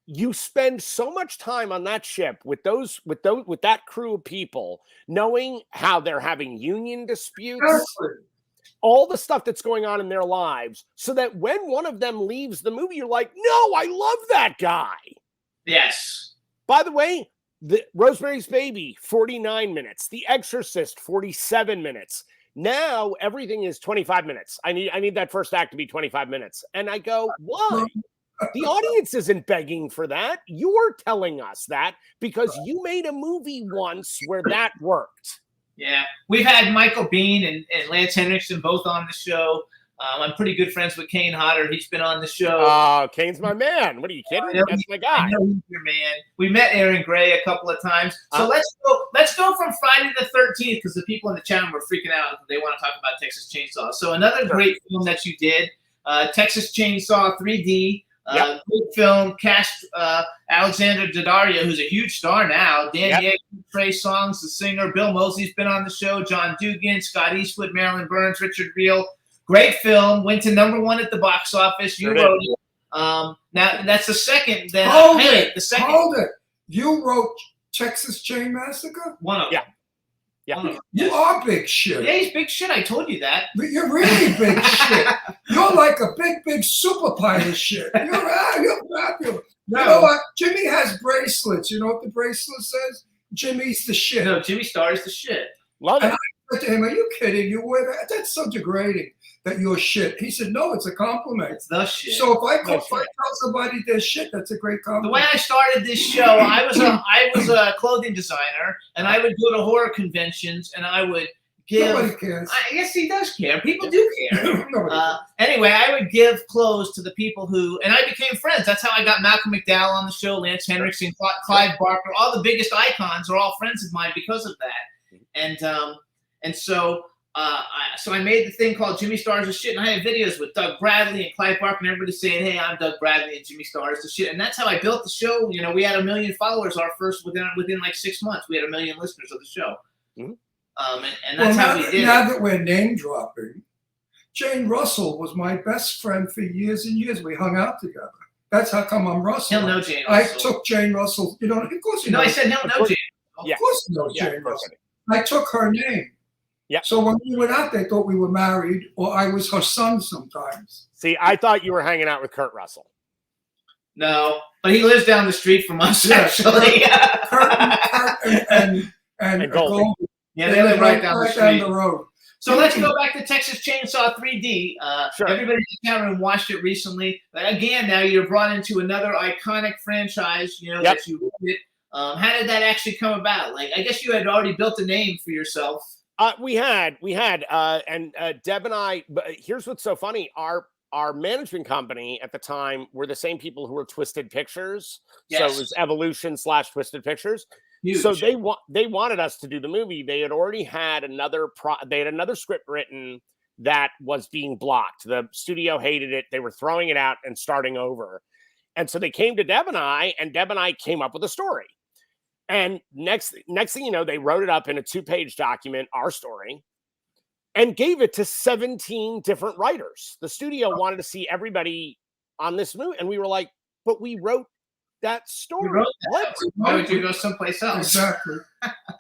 You spend so much time on that ship with that crew of people, knowing how they're having union disputes, all the stuff that's going on in their lives, so that when one of them leaves the movie, you're like, no, I love that guy. Yes. By the way, the Rosemary's Baby, 49 minutes. The Exorcist, 47 minutes. Now everything is 25 minutes. I need that first act to be 25 minutes. And I go, why? The audience isn't begging for that. You're telling us that because you made a movie once where that worked. Yeah. We've had Michael Biehn and Lance Henriksen both on the show. I'm pretty good friends with Kane Hodder. He's been on the show. Oh, Kane's my man. What are you kidding? That's my guy. I know he's your man. We met Aaron Gray a couple of times. So let's go from Friday the 13th because the people in the chat were freaking out. They want to talk about Texas Chainsaw. So another great film that you did, Texas Chainsaw 3D. Good film. Cast Alexander Daddario, who's a huge star now. Dan Yeager, Trey Songz, the singer. Bill Moseley's been on the show. John Dugan, Scott Eastwood, Marilyn Burns, Richard Reel. Great film. Went to #1 at the box office. You wrote it. Now that's the second. Then Hold the it. second. Hold it. You wrote Texas Chain Massacre? One of them. Yeah. One of them. You Yes. are big shit. Yeah, he's big shit. I told you that. But you're really big shit. You're like a big super pile of shit. You're fabulous. No. You know what? Jimmy has bracelets. You know what the bracelet says? Jimmy's the shit. No, Jimmy Star is the shit. Love it. And I said to him, "Are you kidding? You wear that? That's so degrading that you're shit." He said, "No, it's a compliment." It's the shit. So if I No tell somebody they're shit, that's a great The compliment. way I started this show, I was a clothing designer, and I would go to horror conventions, and I would give. Nobody cares. Yes, he does care. People do care. Nobody Anyway, I would give clothes to the people who, and I became friends. That's how I got Malcolm McDowell on the show, Lance Henriksen, Clive Barker, all the biggest icons are all friends of mine because of that. And so I made the thing called Jimmy Star's the shit, and I had videos with Doug Bradley and Clive Barker and everybody saying, "Hey, I'm Doug Bradley and Jimmy Star's the shit," and that's how I built the show. You know, we had 1 million followers our first within like 6 months. We had 1 million listeners of the show. Mm-hmm. And that's how we did it. Now that we're name dropping, Jane Russell was my best friend for years and years. We hung out together. That's how come I'm Russell. He'll know Jane I Russell. took Jane Russell. You know, of course you No, know. I said he'll know Jane. Of Yeah. course you know Yeah, Jane of course Russell. I took her name. Yeah. So when we went out, they thought we were married, or I was her son sometimes. See, I thought you were hanging out with Kurt Russell. No, but he lives down the street from us, Yeah. actually. Kurt and Goldie. Goldie. Yeah, they live right down the street. down the road. So let's go back to Texas Chainsaw 3D. Sure. Everybody in the chat room watched it recently. Again, now you're brought into another iconic franchise. You know Yep. that you did. How did that actually come about? Like, I guess you had already built a name for yourself. We had, and Deb and I. But here's what's so funny: our management company at the time were the same people who were Twisted Pictures. Yes. So it was Evolution / Twisted Pictures. Huge. So they wanted us to do the movie. They had already had another script written that was being blocked. The studio hated it. They were throwing it out and starting over. And so they came to Deb and I came up with a story. And next thing you know, they wrote it up in a 2-page document, our story, and gave it to 17 different writers. The studio wanted to see everybody on this movie. And we were like, but we wrote that story. You wrote that. Why would you go someplace else? Exactly.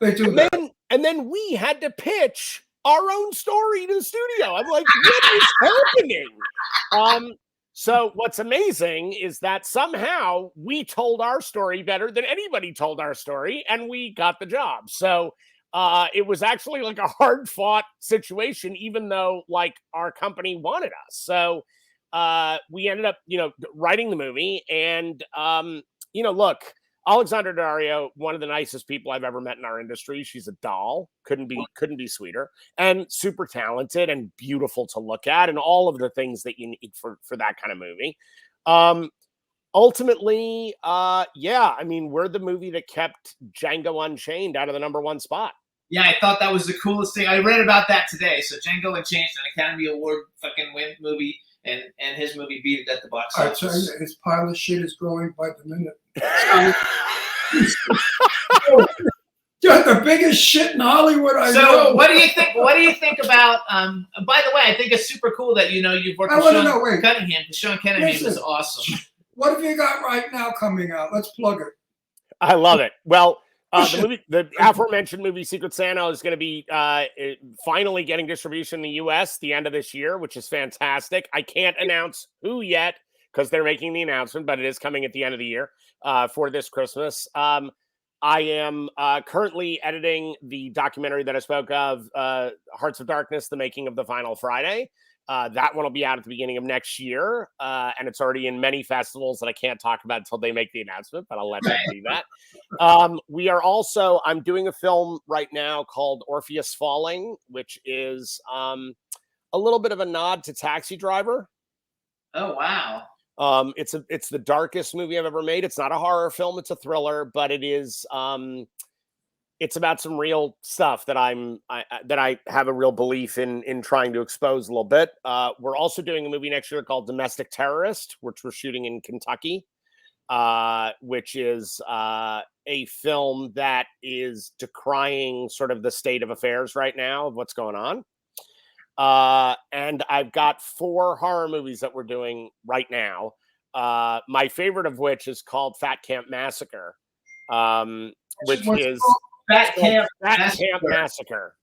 They do And that. then we had to pitch our own story to the studio. I'm like, what is happening? So what's amazing is that somehow we told our story better than anybody told our story, and we got the job. So it was actually like a hard-fought situation, even though like our company wanted us. So we ended up, writing the movie, and look, Alexandra Dario, one of the nicest people I've ever met in our industry. She's a doll. Couldn't be sweeter, and super talented and beautiful to look at, and all of the things that you need for that kind of movie. Ultimately, I mean, we're the movie that kept Django Unchained out of the #1 spot. Yeah, I thought that was the coolest thing. I read about that today. So Django Unchained, an Academy Award fucking win movie, and his movie beat it at the box I office. tell you, his pile of shit is growing by the minute. You're the biggest shit in Hollywood I know. So what do you think? What do you think about? By the way, I think it's super cool that you've worked I with wanna Sean know, wait. Cunningham. Because Sean Cunningham is Listen. awesome. What have you got right now coming out? Let's plug it. I love it. Well, the aforementioned movie Secret Santa is going to be finally getting distribution in the U.S. the end of this year, which is fantastic. I can't announce who yet because they're making the announcement, but it is coming at the end of the year for this Christmas. I am currently editing the documentary that I spoke of, Hearts of Darkness, The Making of the Final Friday. That one will be out at the beginning of next year, and it's already in many festivals that I can't talk about until they make the announcement, but I'll let them do that. I'm doing a film right now called Orpheus Falling, which is a little bit of a nod to Taxi Driver. Oh wow! It's the darkest movie I've ever made. It's not a horror film; it's a thriller, but it is. It's about some real stuff that I have a real belief in trying to expose a little bit. We're also doing a movie next year called Domestic Terrorist, which we're shooting in Kentucky, which is a film that is decrying sort of the state of affairs right now of what's going on. And I've got 4 horror movies that we're doing right now. My favorite of which is called Fat Camp Massacre, which is Fat Camp Massacre,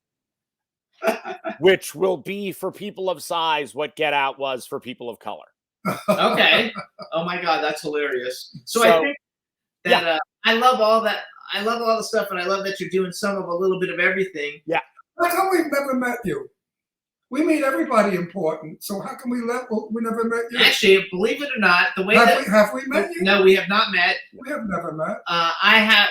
which will be for people of size what Get Out was for people of color. Okay. Oh my God, that's hilarious. So I So, think that I love all that. I love all the stuff, and I love that you're doing some of a little bit of everything. Yeah. How come we've never met you? We meet everybody important, so how come we never met you? Actually, believe it or not, the way have we met you? No, we have not met. We have never met.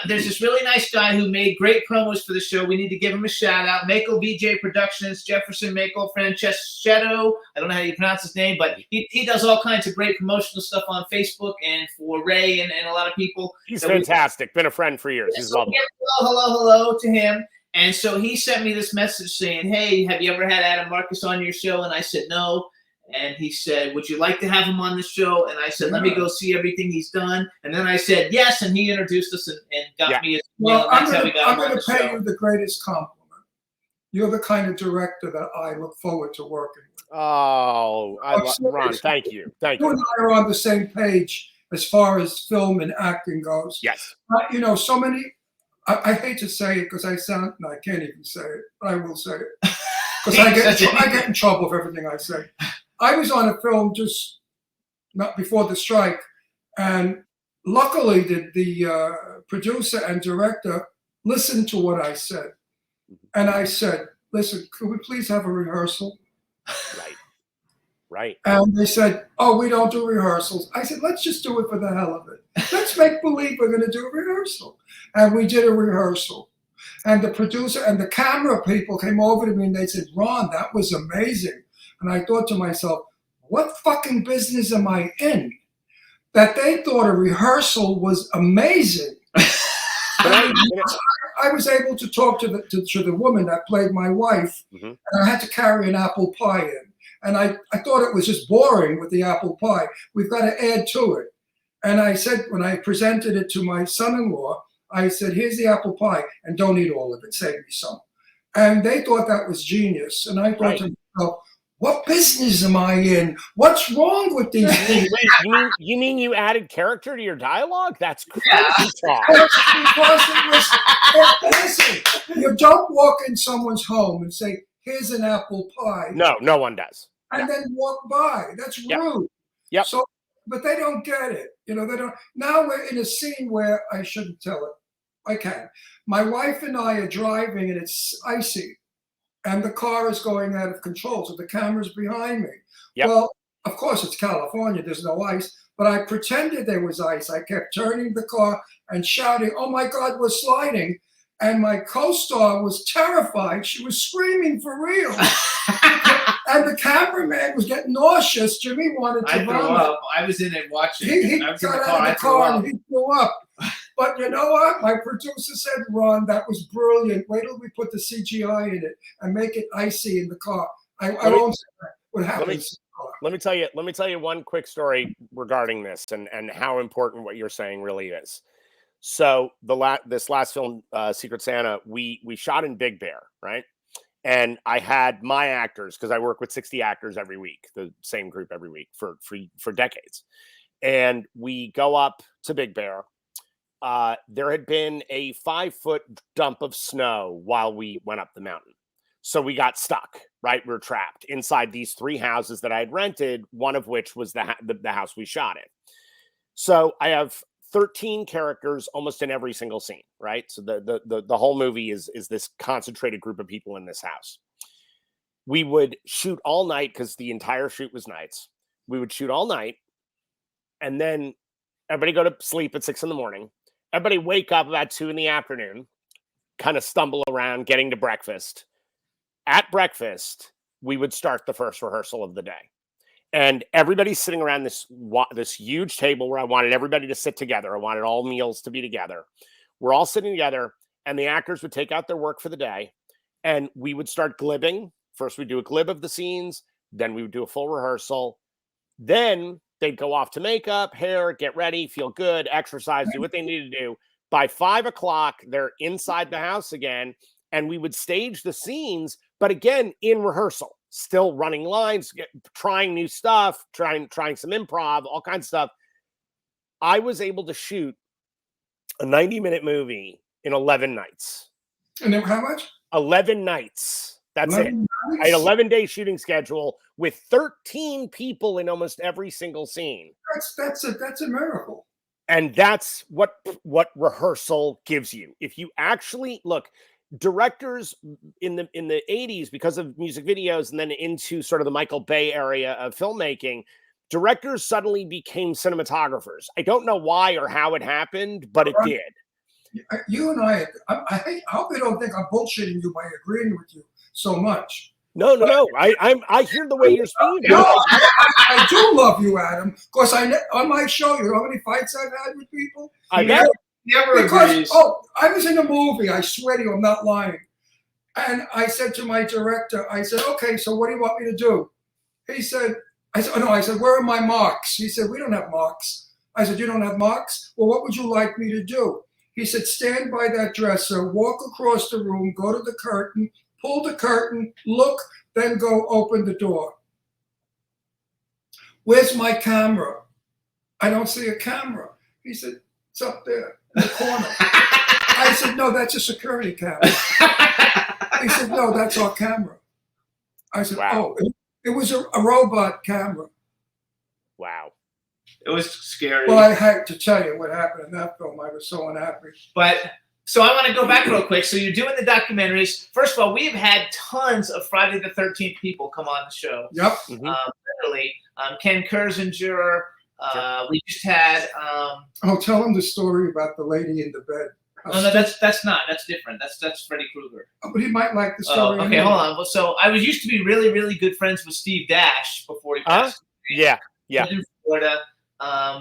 There's this really nice guy who made great promos for the show. We need to give him a shout out. Mako VJ Productions, Jefferson Mako Francescetto. I don't know how you pronounce his name, but he does all kinds of great promotional stuff on Facebook and for Ray and a lot of people. He's fantastic. Been a friend for years. He's lovely. Hello to him. And so he sent me this message saying, hey, have you ever had Adam Marcus on your show? And I said, no. And he said, would you like to have him on the show? And I said, let me go see everything he's done. And then I said, yes. And he introduced us and got me his email. Well, I'm going to pay you the greatest compliment. You're the kind of director that I look forward to working with. Oh, Ron, thank you. Thank you. You and I are on the same page as far as film and acting goes. Yes. So many... I hate to say it because I can't even say it, but I will say it. Because I get in trouble for everything I say. I was on a film just not before the strike, and luckily the producer and director listened to what I said. And I said, listen, could we please have a rehearsal? Right. And they said, oh, we don't do rehearsals. I said, let's just do it for the hell of it. Let's make believe we're going to do a rehearsal. And we did a rehearsal. And the producer and the camera people came over to me and they said, Ron, that was amazing. And I thought to myself, what fucking business am I in? That they thought a rehearsal was amazing. I was able to talk to the woman that played my wife, and I had to carry an apple pie in. And I thought it was just boring with the apple pie. We've got to add to it. And I said, when I presented it to my son-in-law, I said, here's the apple pie, and don't eat all of it, save me some. And they thought that was genius. And I thought to myself, what business am I in? What's wrong with these things? Wait, you mean you added character to your dialogue? That's crazy talk. Because it was, listen, you don't walk in someone's home and say, here's an apple pie. No one does. And then walk by. That's rude. Yep. So, but they don't get it. They don't. Now we're in a scene where I shouldn't tell it. I can. My wife and I are driving and it's icy. And the car is going out of control. So the camera's behind me. Yep. Well, of course, it's California. There's no ice. But I pretended there was ice. I kept turning the car and shouting, oh, my God, we're sliding. And my co-star was terrified. She was screaming for real. And the cameraman was getting nauseous. Jimmy wanted to vomit. I was in it watching. He got out of the car and he threw up. But you know what? My producer said, Ron, that was brilliant. Wait till we put the CGI in it and make it icy in the car. I won't say what happens. Let me tell you one quick story regarding this and how important what you're saying really is. So this last film, Secret Santa, we shot in Big Bear, right? And I had my actors, because I work with 60 actors every week, the same group every week for decades. And we go up to Big Bear. There had been a 5-foot dump of snow while we went up the mountain. So we got stuck, right? We were trapped inside these 3 houses that I had rented, one of which was the house we shot in. So I have 13 characters almost in every single scene, right? So the whole movie is this concentrated group of people in this house. We would shoot all night because the entire shoot was nights. We would shoot all night, and then everybody go to sleep at 6 a.m. Everybody wake up about 2 p.m, kind of stumble around getting to breakfast. At breakfast, we would start the first rehearsal of the day. And everybody's sitting around this huge table where I wanted everybody to sit together. I wanted all meals to be together. We're all sitting together, and the actors would take out their work for the day, and we would start glibbing. First, we'd do a glib of the scenes. Then we would do a full rehearsal. Then they'd go off to makeup, hair, get ready, feel good, exercise, do what they needed to do. By 5 o'clock, they're inside the house again, and we would stage the scenes, but again, in rehearsal. Still running lines, trying new stuff, trying some improv, all kinds of stuff. I was able to shoot a 90-minute movie in 11 nights. And then how much? 11 nights. That's it. 11 I had nights? 11-day shooting schedule with 13 people in almost every single scene. That's a miracle. And that's what rehearsal gives you. If you actually look, directors in the 80s, because of music videos and then into sort of the Michael Bay area of filmmaking, directors suddenly became cinematographers. I don't know why or how it happened, but it did. You and I hope you don't think I'm bullshitting you by agreeing with you so much. No. I hear the way you're speaking. No, I do love you, Adam. Because on my show, you know how many fights I've had with people? I know. Never agrees. I was in a movie. I swear to you, I'm not lying. And I said to my director, I said, okay, so what do you want me to do? He said, I said, where are my marks? He said, we don't have marks. I said, you don't have marks? Well, what would you like me to do? He said, stand by that dresser, walk across the room, go to the curtain, pull the curtain, look, then go open the door. Where's my camera? I don't see a camera. He said, it's up there in the corner. I said, no, that's a security camera. He said, no, that's our camera. I said, wow. Oh, it was a robot camera. Wow. It was scary. Well, I had to tell you what happened in that film. I was so unhappy. But so I want to go back real quick. So you're doing the documentaries. First of all, we've had tons of Friday the 13th people come on the show. Yep. Literally. Ken Kersinger. We just had. Tell him the story about the lady in the bed. No, that's not. That's different. That's Freddy Krueger. But he might like the story. Okay, hold on. Well, so I used to be really, really good friends with Steve Dash before he passed. Yeah. In Florida.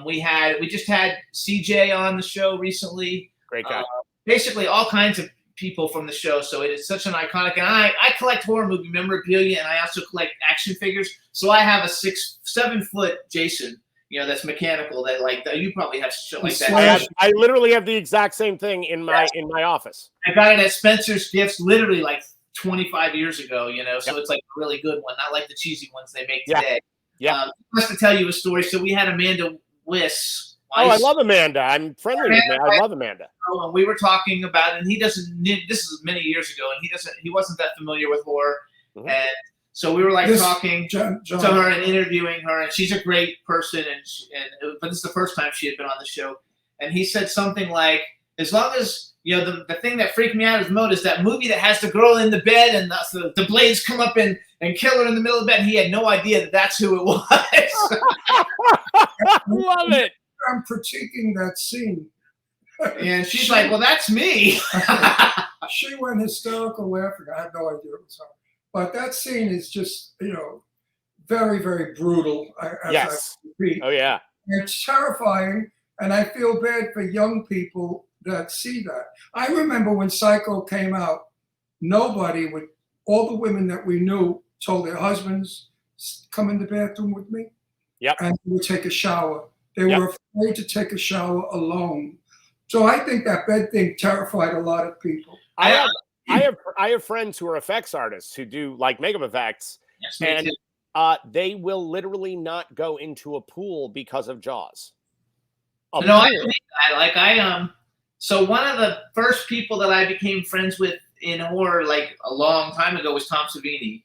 We just had CJ on the show recently. Great guy. Basically all kinds of people from the show. So it is such an iconic, and I collect horror movie memorabilia, and I also collect action figures. So I have a 7 foot Jason, that's mechanical. That you probably have shit like that. I literally have the exact same thing in my office. I got it at Spencer's Gifts, literally like 25 years ago. So it's like a really good one, not like the cheesy ones they make today. Yeah. Just to tell you a story. So we had Amanda Wiss. I love Amanda. I'm friendly with Amanda. I love Amanda. And we were talking about it, and he doesn't. This is many years ago, and he wasn't that familiar with horror, and so we were talking to her and interviewing her, and she's a great person, but this is the first time she had been on the show, and he said something like, as long as the thing that freaked me out is that movie that has the girl in the bed and the blades come up and kill her in the middle of the bed. And he had no idea that that's who it was. Love it. I'm critiquing that scene. And she's like, well, that's me. She went hysterical laughing. I had no idea it was her. But that scene is just, very, very brutal. Yes. Oh, yeah. It's terrifying, and I feel bad for young people that see that. I remember when Psycho came out, all the women that we knew told their husbands, come in the bathroom with me. Yep. And they would take a shower. They were afraid to take a shower alone. So I think that bed thing terrified a lot of people. I have friends who are effects artists who do makeup effects, and they will literally not go into a pool because of Jaws. I believe that. So one of the first people that I became friends with in horror, a long time ago, was Tom Savini.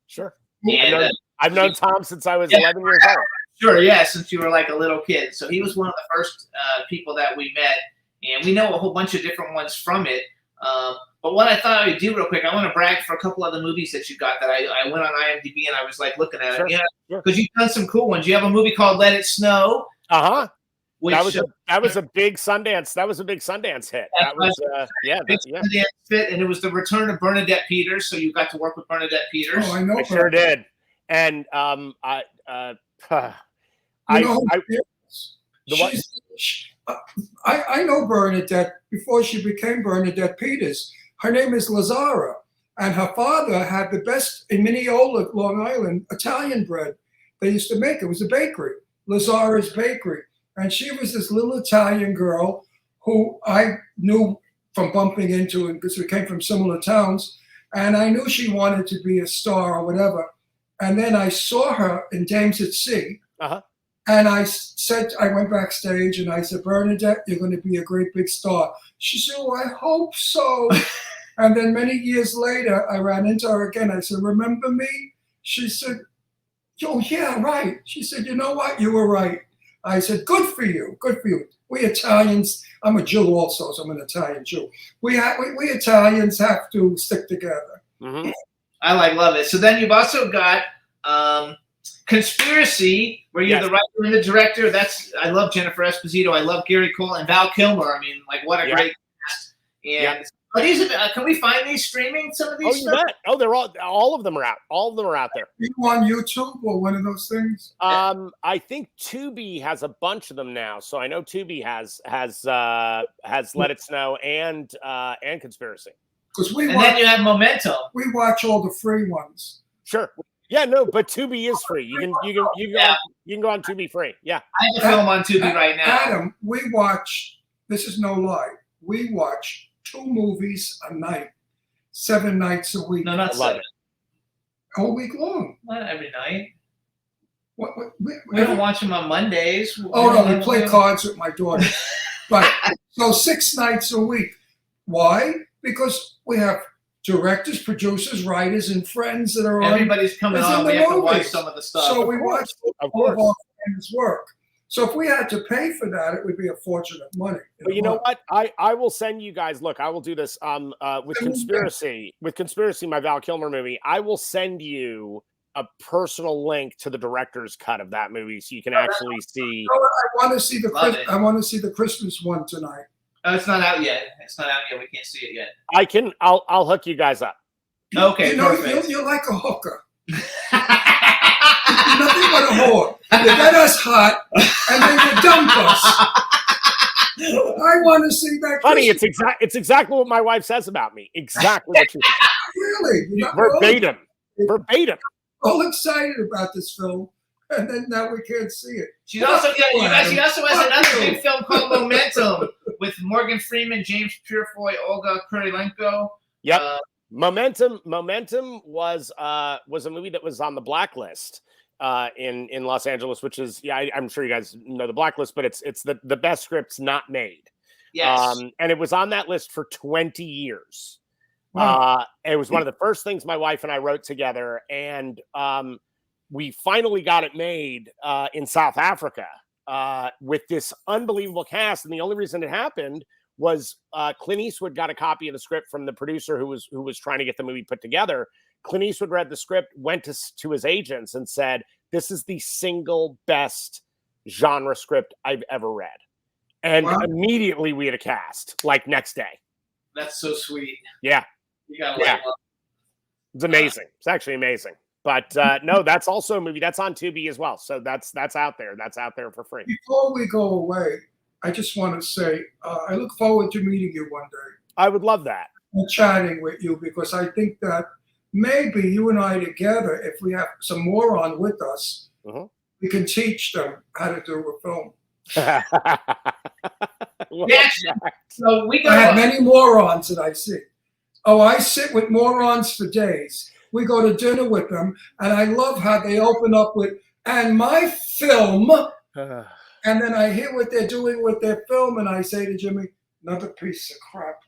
Sure. And, I've known Tom since I was 11 years old. Sure, yeah, since you were a little kid. So he was one of the first people that we met, and we know a whole bunch of different ones from it. But what I thought I would do real quick, I want to brag for a couple of the movies that you got that I went on IMDb and I was looking at it. Yeah, because you've done some cool ones. You have a movie called Let It Snow. Which, that was a big Sundance. That was a big Sundance hit. That was Sundance fit, and it was the return of Bernadette Peters. So you got to work with Bernadette Peters. Oh, I know. I sure did. And I know Bernadette before she became Bernadette Peters. Her name is Lazara, and her father had the best in Mineola, Long Island, Italian bread. They used to make it. It was a bakery, Lazara's Bakery. And she was this little Italian girl who I knew from bumping into, because we came from similar towns. And I knew she wanted to be a star or whatever. And then I saw her in Dames at Sea. And I went backstage and I said, Bernadette, you're going to be a great big star. She said, oh, I hope so. And then many years later, I ran into her again. I said, remember me? She said, oh, yeah, right. She said, you know what? You were right. I said, good for you. Good for you. We Italians, I'm a Jew also, so I'm an Italian Jew. We Italians have to stick together. Mm-hmm. I love it. So then you've also got Conspiracy, where you're the writer and the director. I love Jennifer Esposito. I love Gary Cole and Val Kilmer. I mean, like, what a great cast. And are these? Can we find these streaming? Some of these? Oh, you bet. Oh, they're all of them are out. All of them are out there. Are you on YouTube or one of those things? I think Tubi has a bunch of them now. So I know Tubi has Let It Snow and Conspiracy. Then you have Momentum. We watch all the free ones. Sure. Yeah, no, but Tubi is free. You can go on Tubi free. Yeah. I have a film on Tubi right now. Adam, we watch, this is no lie, we watch 2 movies a night, 7 nights a week. No, not 7. All week long. Not every night. We don't watch them on Mondays. Oh, no, we play cards with my daughter. But so 6 nights a week. Why? Because we have directors, producers, writers, and friends that are Everybody's coming on. We have to watch some of the stuff. So we watch all of our friends' work. So if we had to pay for that, it would be a fortune of money. But you know what? I will send you guys. Look, I will do this with Conspiracy. With Conspiracy, my Val Kilmer movie. I will send you a personal link to the director's cut of that movie, so you can actually see. I want to see I want to see the Christmas one tonight. Oh, it's not out yet. It's not out yet. We can't see it yet. I'll hook you guys up. Okay, you're like a hooker. You're nothing but a whore. You get us hot, and then you dump us. I want to see that. Funny, it's exactly what my wife says about me. Exactly what you Really? Verbatim. Verbatim. All excited about this film, and then now we can't see it. She also has another big film called Momentum with Morgan Freeman, James Purefoy, Olga Kurylenko. Yep. Momentum was a movie that was on the blacklist in Los Angeles, which is I'm sure you guys know the blacklist, but it's the best scripts not made. Yes. And it was on that list for 20 years. Wow. It was one of the first things my wife and I wrote together, and we finally got it made in South Africa with this unbelievable cast. And the only reason it happened was Clint Eastwood got a copy of the script from the producer who was trying to get the movie put together. Clint Eastwood read the script, went to his agents and said, "This is the single best genre script I've ever read." And immediately we had a cast, like next day. That's so sweet. Yeah. You gotta It's amazing. It's actually amazing. But no, that's also a movie that's on Tubi as well. So that's out there. That's out there for free. Before we go away, I just want to say I look forward to meeting you one day. I would love that. And chatting with you, because I think that maybe you and I together, if we have some moron with us, we can teach them how to do a film. So I have many morons that I see. Oh, I sit with morons for days. We go to dinner with them, and I love how they open up with, and my film, and then I hear what they're doing with their film, and I say to Jimmy, another piece of crap.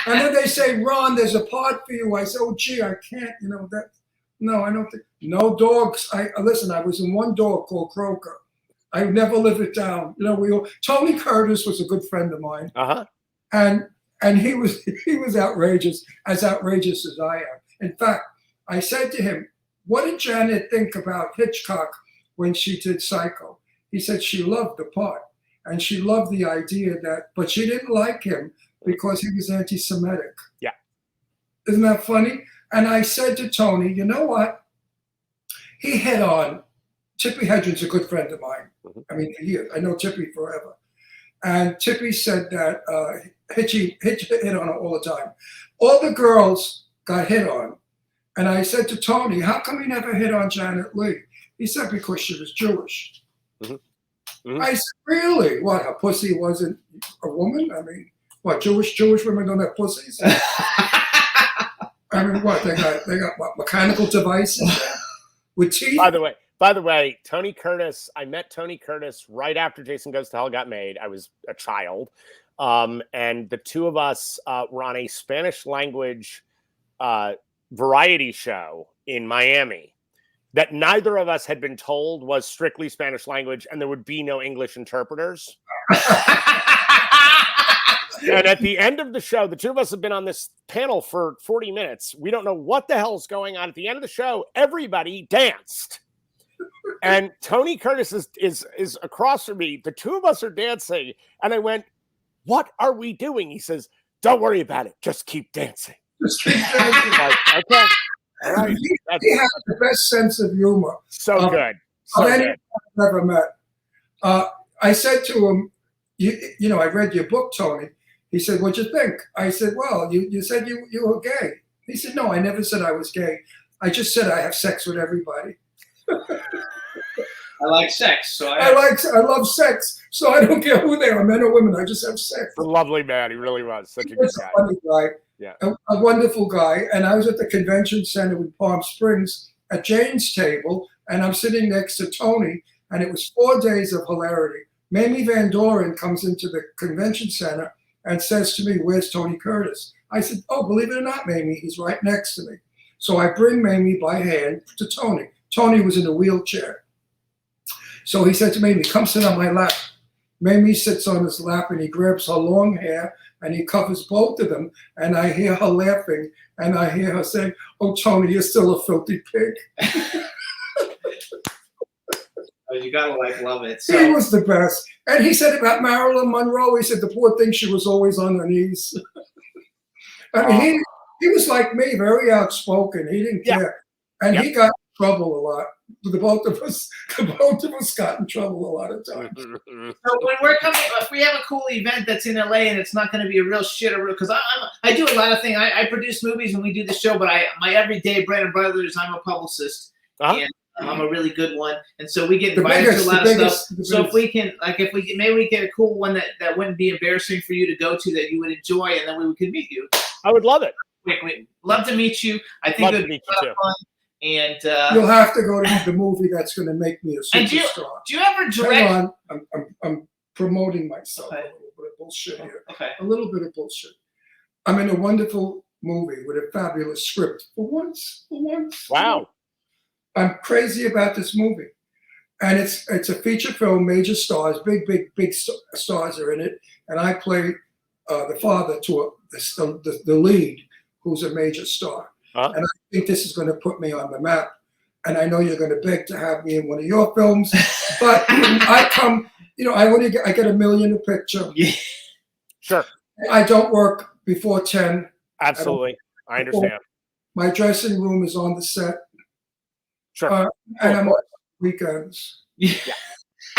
And then they say, Ron, there's a part for you. I say, oh, gee, I can't, no, I don't think, no dogs. Listen, I was in one dog called Croker. I never live it down. Tony Curtis was a good friend of mine. And he was outrageous as I am. In fact, I said to him, what did Janet think about Hitchcock when she did Psycho? He said she loved the part, and she loved the idea but she didn't like him because he was anti-Semitic. Yeah. Isn't that funny? And I said to Tony, you know what? He hit on, Tippy Hedren's a good friend of mine. I mean, for years. I know Tippy forever. And Tippy said that Hitch hit on her all the time. All the girls got hit on. And I said to Tony, how come he never hit on Janet Leigh? He said, because she was Jewish. I said, really? What, her pussy wasn't a woman? I mean, what, Jewish women don't have pussies? I mean, what, they got what, mechanical devices with teeth? By the way, Tony Curtis, I met Tony Curtis right after Jason Goes to Hell got made. I was a child. and the two of us were on a Spanish language variety show in Miami that neither of us had been told was strictly Spanish language, and there would be no English interpreters. And at the end of the show, the two of us have been on this panel for 40 minutes. We don't know what the hell's going on. At the end of the show, everybody danced. And Tony Curtis is across from me. The two of us are dancing. And I went, "What are we doing?" He says, "Don't worry about it. Just keep dancing." Just keep dancing. Like, okay. All right. He has the best sense of humor. So good. So Of anyone good. I've ever met. I said to him, you know, I read your book, Tony. He said, "What'd you think?" I said, "Well, you said you were gay." He said, "No, I never said I was gay. I just said I have sex with everybody." I like sex, so I love sex, so I don't care who they are, men or women. I just have sex. A lovely man. He really was. Such a good He's a guy. funny guy, Yeah. a wonderful guy. And I was at the convention center in Palm Springs at Jane's table, and I'm sitting next to Tony, and it was 4 days of hilarity. Mamie Van Doren comes into the convention center and says to me, "Where's Tony Curtis?" I said, "Oh, believe it or not, Mamie, he's right next to me." So I bring Mamie by hand to Tony. Tony was in a wheelchair. So he said to Mamie, "Come sit on my lap." Mamie sits on his lap and he grabs her long hair and he covers both of them. And I hear her laughing and I hear her saying, "Oh, Tony, you're still a filthy pig." Oh, you gotta love it. He So was the best. And he said about Marilyn Monroe, he said the poor thing, she was always on her knees. I mean, he was like me, very outspoken. He didn't care. And he got in trouble a lot. The both of us got in trouble a lot of times. So when we're coming, if we have a cool event that's in LA and it's not going to be a real shit, or because I do a lot of things. I produce movies and we do the show, but my everyday bread and butter is I'm a publicist, and I'm a really good one, and so we get invited to a lot of stuff. So if we can, maybe we get a cool one that wouldn't be embarrassing for you to go to, that you would enjoy, and then we could meet you. I would love it. We'd love to meet you. I think it would be a lot of fun. And you'll have to go to the movie that's going to make me a superstar. Do you ever direct? Hang on, I'm promoting myself. Okay. A little bit of bullshit here. Okay. A little bit of bullshit. I'm in a wonderful movie with a fabulous script. For once. Wow. I'm crazy about this movie, and it's a feature film. Major stars, big stars are in it, and I play the father to the lead, who's a major star. And I think this is going to put me on the map. And I know you're going to beg to have me in one of your films, but I come, I get $1 million a picture. Yeah. Sure. I don't work before 10. Absolutely. I understand. My dressing room is on the set. Sure. And I'm on weekends. Yeah.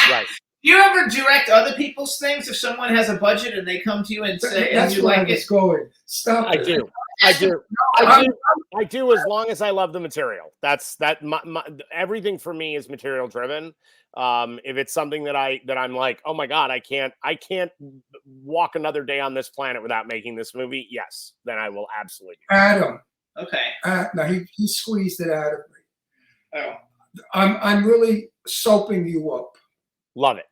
Right. Do you ever direct other people's things if someone has a budget and they come to you and say, That's and you where like I was it? going. Stop I it. do. I do as long as I love the material. That's my everything for me is material driven. If it's something that I'm like, oh my God, I can't walk another day on this planet without making this movie. Yes, then I will absolutely. Adam. Okay. Now he squeezed it out of me. Oh. I'm really soaping you up. Love it.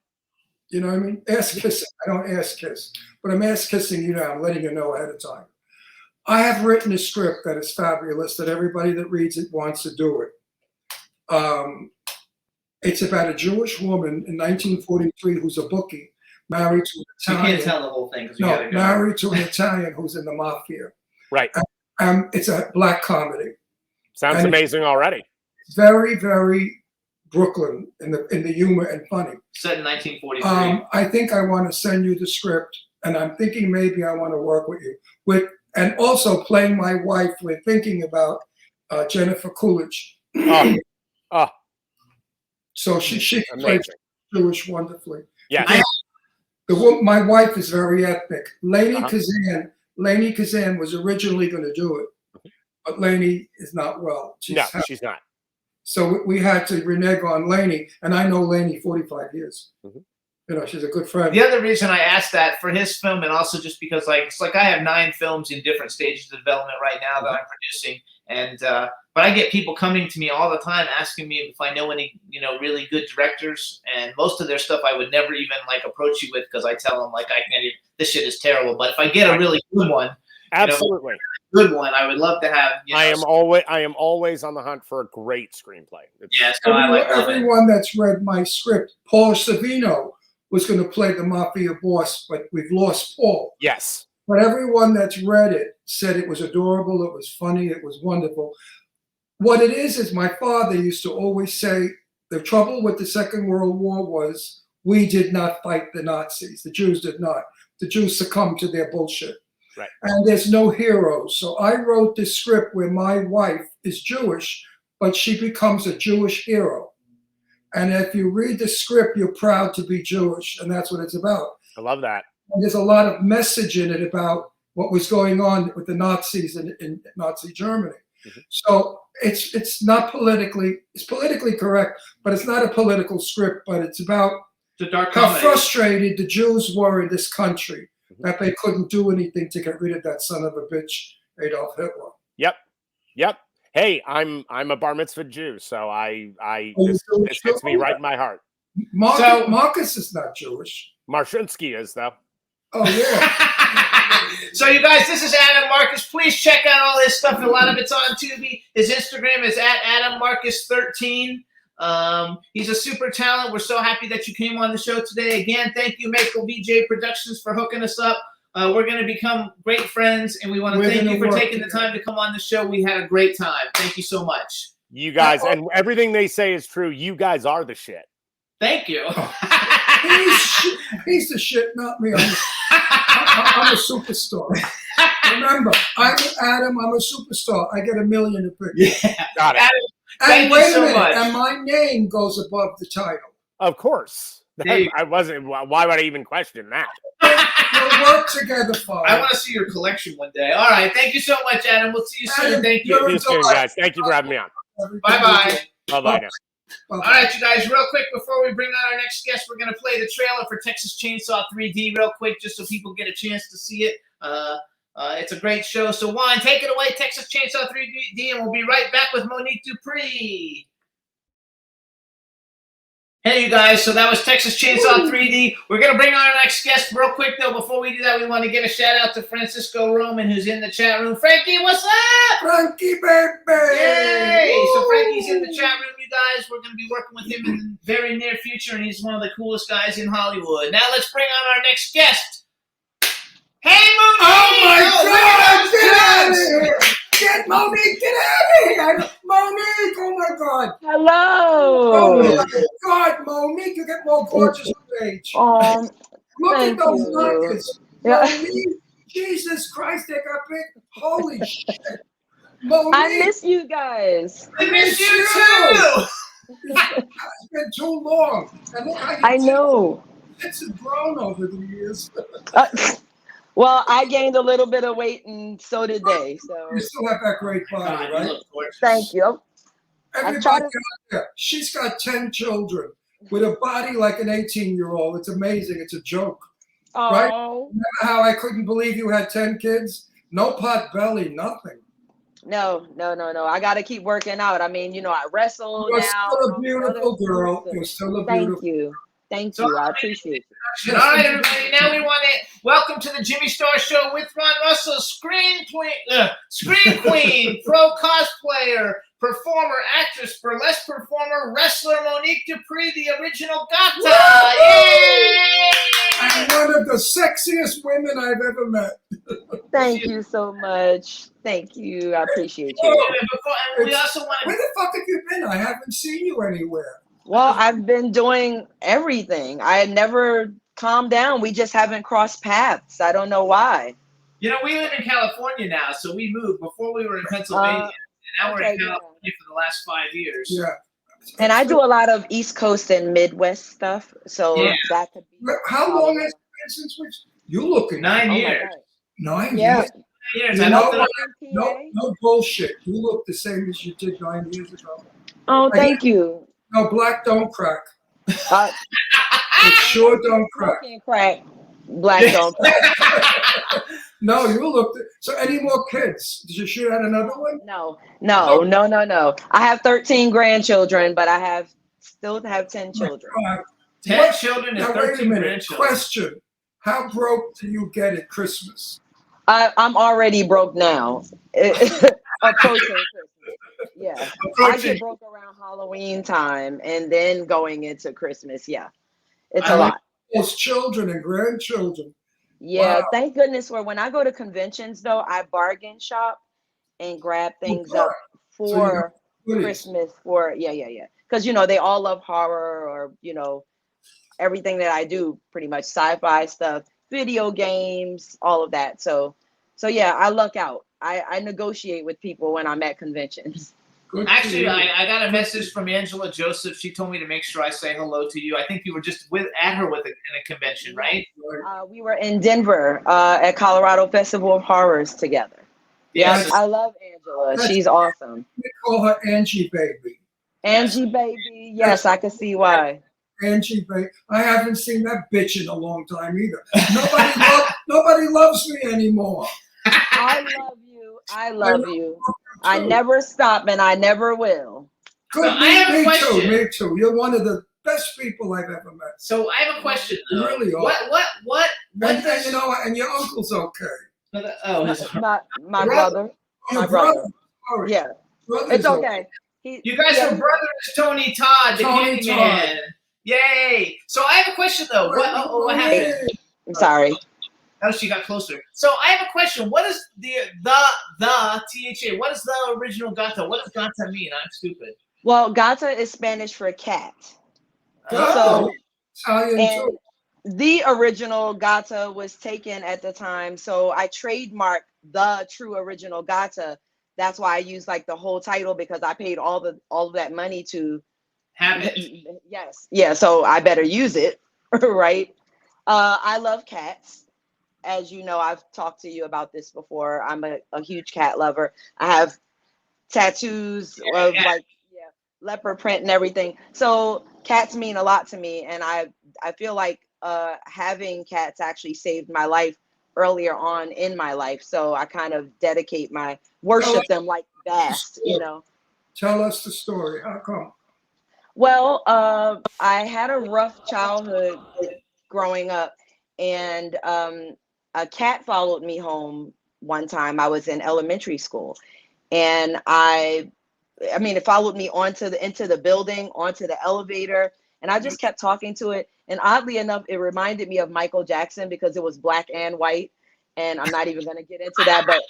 You know what I mean? Ass kissing. I don't ass kiss, but I'm ass kissing you now. I'm letting you know ahead of time. I have written a script that is fabulous that everybody that reads it wants to do it. It's about a Jewish woman in 1943 who's a bookie, married to an Italian. You can't tell the whole thing. No, married to an Italian who's in the mafia. Right. It's a black comedy. Sounds amazing already. Very, very Brooklyn in the humor and funny. Set in 1943. I think I want to send you the script, and I'm thinking maybe I want to work with you. And also playing my wife, we're thinking about Jennifer Coolidge. So she plays Jewish wonderfully. Yeah. My wife is very ethnic. Lainey Kazan was originally going to do it, but Lainey is not well. She's not. So we had to renege on Lainey, and I know Lainey 45 years. Mm-hmm. She's a good friend. The other reason I asked that for his film, and also just because it's like I have 9 films in different stages of development right now that I'm producing, and but I get people coming to me all the time asking me if I know any really good directors, and most of their stuff I would never even approach you with, because I tell them I can't even. this shit is terrible. But if I get a really good one, Absolutely. good one, I would love to have. I am always on the hunt for a great screenplay. Yes, no, I like everyone that's read my script, Paul Savino was going to play the mafia boss, but we've lost Paul. Yes. But everyone that's read it said it was adorable, it was funny, it was wonderful. What it is my father used to always say, the trouble with the Second World War was we did not fight the Nazis. The Jews did not. The Jews succumbed to their bullshit. Right. And there's no heroes. So I wrote this script where my wife is Jewish, but she becomes a Jewish hero. And if you read the script, you're proud to be Jewish, and that's what it's about. I love that. And there's a lot of message in it about what was going on with the Nazis in Nazi Germany. Mm-hmm. So it's not politically correct, but it's not a political script, but it's about how frustrated the Jews were in this country, mm-hmm. that they couldn't do anything to get rid of that son of a bitch, Adolf Hitler. Yep. Hey, I'm a bar mitzvah Jew, so this hits me right in my heart. Marcus is not Jewish. Marshinsky is, though. Oh, yeah. So, you guys, this is Adam Marcus. Please check out all his stuff. A lot of it's on Tubi. His Instagram is at AdamMarcus13. He's a super talent. We're so happy that you came on the show today. Again, thank you, Makel BJ Productions, for hooking us up. We're going to become great friends, and we want to thank you for taking the time to come on the show. We had a great time. Thank you so much. You guys, and everything they say is true. You guys are the shit. Thank you. He's the shit, not me. I'm a superstar. Remember, I'm Adam. I'm a superstar. I get 1 million a pick. Yeah, got it. Adam, and wait a minute, much. And my name goes above the title. Of course. I wasn't. Why would I even question that? We'll work together, Father. I want to see your collection one day. All right. Thank you so much, Adam. We'll see you soon. Adam, thank you. See you soon, guys. Thank you for having me on. Bye-bye. Bye-bye now. All right, you guys, real quick, before we bring on our next guest, we're going to play the trailer for Texas Chainsaw 3D real quick, just so people get a chance to see it. It's a great show. So, Juan, take it away, Texas Chainsaw 3D, and we'll be right back with Monique Dupree. Hey, you guys, so that was Texas Chainsaw 3D. We're going to bring on our next guest real quick, though. Before we do that, we want to give a shout-out to Francisco Roman, who's in the chat room. Frankie, what's up? Frankie, baby! Yay! So Frankie's in the chat room, you guys. We're going to be working with him in the very near future, and he's one of the coolest guys in Hollywood. Now let's bring on our next guest. Hey, Monique! Oh, my God! Get out of here! Get Monique! Get out of here! Monique! Oh, my God! Hello! Oh, my God, Monique! You get more gorgeous with age. Look at those nuggets. Yeah. Monique! Jesus Christ, they got big. Holy shit. Monique! I miss you guys. I miss you, too! It's been too long. And look how I know. It's grown over the years. Well, I gained a little bit of weight, and so did they. So You still have that great body, right? thank you. Everybody out there, she's got 10 children with a body like an 18-year-old. It's amazing. It's a joke. Right? Oh Remember how I couldn't believe you had 10 kids? No pot belly, nothing. no. I got to keep working out. I mean, I wrestle You're now. still a beautiful girl. You're still a beautiful. Thank you. I appreciate it. All right, everybody. Now we want to welcome to the Jimmy Star Show with Ron Russell, screen queen, pro cosplayer, performer, actress, burlesque performer, wrestler Monique Dupree, the original Gata. Yay! And one of the sexiest women I've ever met. Thank you so much. Thank you. I appreciate you. And we also want Where the fuck have you been? I haven't seen you anywhere. Well, I've been doing everything. I had never calmed down. We just haven't crossed paths. I don't know why. we live in California now, so we moved. Before we were in Pennsylvania, and now we're in California for the last 5 years. Yeah. And I do a lot of East Coast and Midwest stuff. So that could be. How long has it been since you looking? 9 years. 9 Yeah. years? 9 years. You I know hope that what? No bullshit. You look the same as you did 9 years ago. Oh, thank you. No, black don't crack. Uh, It sure don't crack. Smoking crack. Black don't crack. No, you looked. So any more kids? Did you shoot out another one? No. I have 13 grandchildren, but still have 10 children. 10 children and Now, wait a 13 minute. grandchildren. Question. How broke do you get at Christmas? I'm already broke now. Approaching Christmas. Yeah. I Approaching. get broke around Halloween time and then going into Christmas. Yeah. It's I a And lot. those children and grandchildren. Yeah. Wow. Thank goodness for when I go to conventions though, I bargain shop and grab Oh, things good. up So you got for goodies. Christmas for yeah. Because they all love horror or everything that I do, pretty much sci-fi stuff, video games, all of that. So yeah, I luck out. I negotiate with people when I'm at conventions. Good for Actually, you. I got a message from Angela Joseph. She told me to make sure I say hello to you. I think you were just at her in a convention, right? We were in Denver at Colorado Festival of Horrors together. Yes. Yep, I love Angela. That's- She's awesome. We call her Angie Baby. Angie baby, yes, I can see why. Angie Baby. I haven't seen that bitch in a long time either. Nobody loves me anymore. I love you. I love you. you I too. never stop and I never will. Good. So I have a Me question. too. Me too. You're one of the best people I've ever met. So I have a question. You Though. really are. What And does you know what? And your uncle's okay. Oh, his, My brother. Your My brother. Sorry. Yeah, Brother's it's okay. you guys are brothers, Tony Todd, the Tony Candyman. Yay! So I have a question though. What happened? I'm sorry. Oh, she got closer. So I have a question. What is the THA? What is the original Gata? What does Gata mean? I'm stupid. Well, Gata is Spanish for cat. Oh, Italian And too. the original Gata was taken at the time, so I trademarked the true original Gata. That's why I use like the whole title because I paid all of that money to Have it. yes. Yeah, so I better use it, right? I love cats. As you know, I've talked to you about this before. I'm a huge cat lover. I have tattoos of like leopard print and everything. So cats mean a lot to me, and I feel like having cats actually saved my life earlier on in my life. So I kind of dedicate my worship them like vast, Tell us the story. How come? Well, I had a rough childhood growing up, and a cat followed me home one time. I was in elementary school, and I mean, it followed me into the building, onto the elevator, and I just kept talking to it. And oddly enough, it reminded me of Michael Jackson because it was black and white. And I'm not even going to get into that, but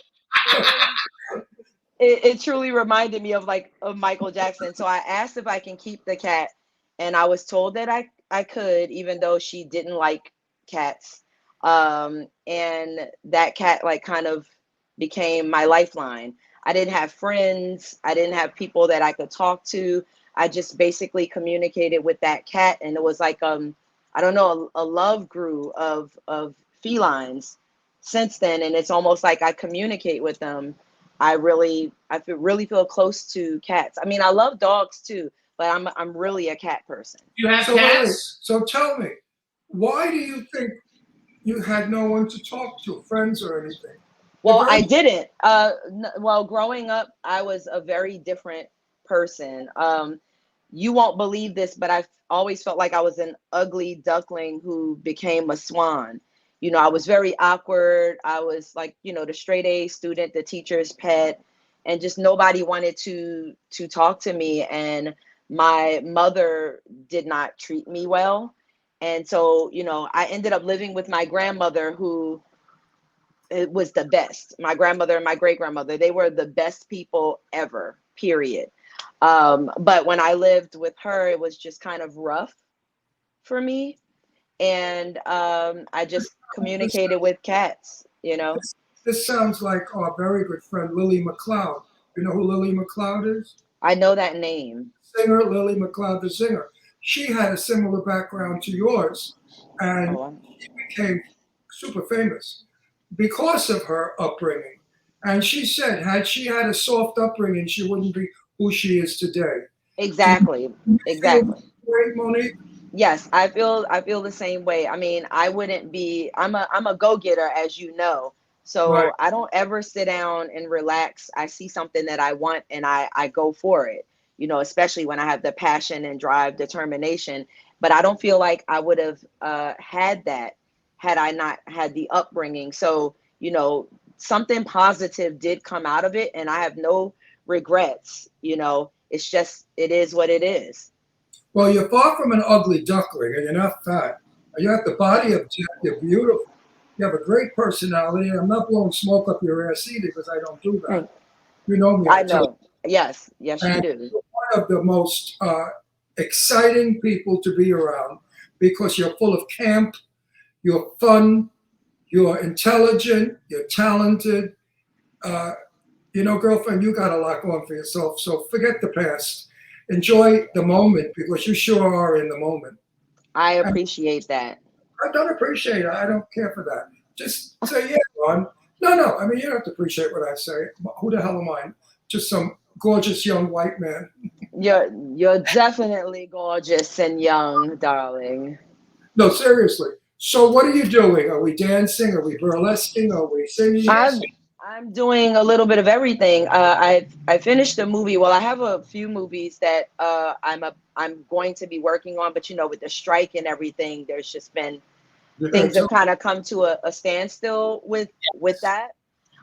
it truly reminded me of Michael Jackson. So I asked if I can keep the cat, and I was told that I could, even though she didn't like cats. And that cat kind of became my lifeline. I didn't have friends. I didn't have people that I could talk to. I just basically communicated with that cat, and it was like I don't know, a love grew of felines since then, and it's almost like I communicate with them. I really feel close to cats. I mean, I love dogs too, but I'm really a cat person. You have So, cats? so tell me, why do you think you had no one to talk to, friends or anything? Well, I didn't. Well, growing up, I was a very different person. You won't believe this, but I always felt like I was an ugly duckling who became a swan. I was very awkward. I was like, the straight A student, the teacher's pet, and just nobody wanted to talk to me. And my mother did not treat me well. And so, I ended up living with my grandmother, who it was the best. My grandmother and my great grandmother, they were the best people ever, period. But when I lived with her, it was just kind of rough for me. And I just communicated with cats, This sounds like our very good friend Lily McLeod. You know who Lily McLeod is? I know that name. Singer, Lily McLeod, the singer. She had a similar background to yours, and she became super famous because of her upbringing. And she said, had she had a soft upbringing, she wouldn't be who she is today. Exactly. Exactly. Right, Monique? Yes, I feel the same way. I mean, I wouldn't be. I'm a go-getter, as you know. So Right. I don't ever sit down and relax. I see something that I want and I go for it. Especially when I have the passion and drive, determination. But I don't feel like I would have had that had I not had the upbringing. So, you know, something positive did come out of it, and I have no regrets. You know, it's just, it is what it is. Well, you're far from an ugly duckling, and you're not fat. You have the body of Jack. You're beautiful. You have a great personality. And I'm not blowing smoke up your ass either, because I don't do that. You know me. I tell you. know. Yes, yes, you And do. you're one of the most exciting people to be around, because you're full of camp, you're fun, you're intelligent, you're talented. You know, girlfriend, you got a lot going for yourself. So forget the past. Enjoy the moment, because you sure are in the moment. I And appreciate that. I don't appreciate it. I don't care for that. Just say, yeah, Ron. No. I mean, you don't have to appreciate what I say. Who the hell am I? Just some gorgeous young white man. You're definitely gorgeous and young, darling. No, seriously. So what are you doing? Are we dancing? Are we burlesquing? Are we singing? I'm doing a little bit of everything. I finished a movie. Well, I have a few movies that I'm going to be working on, but you know, with the strike and everything, there's just been things have kind of come to a standstill with that.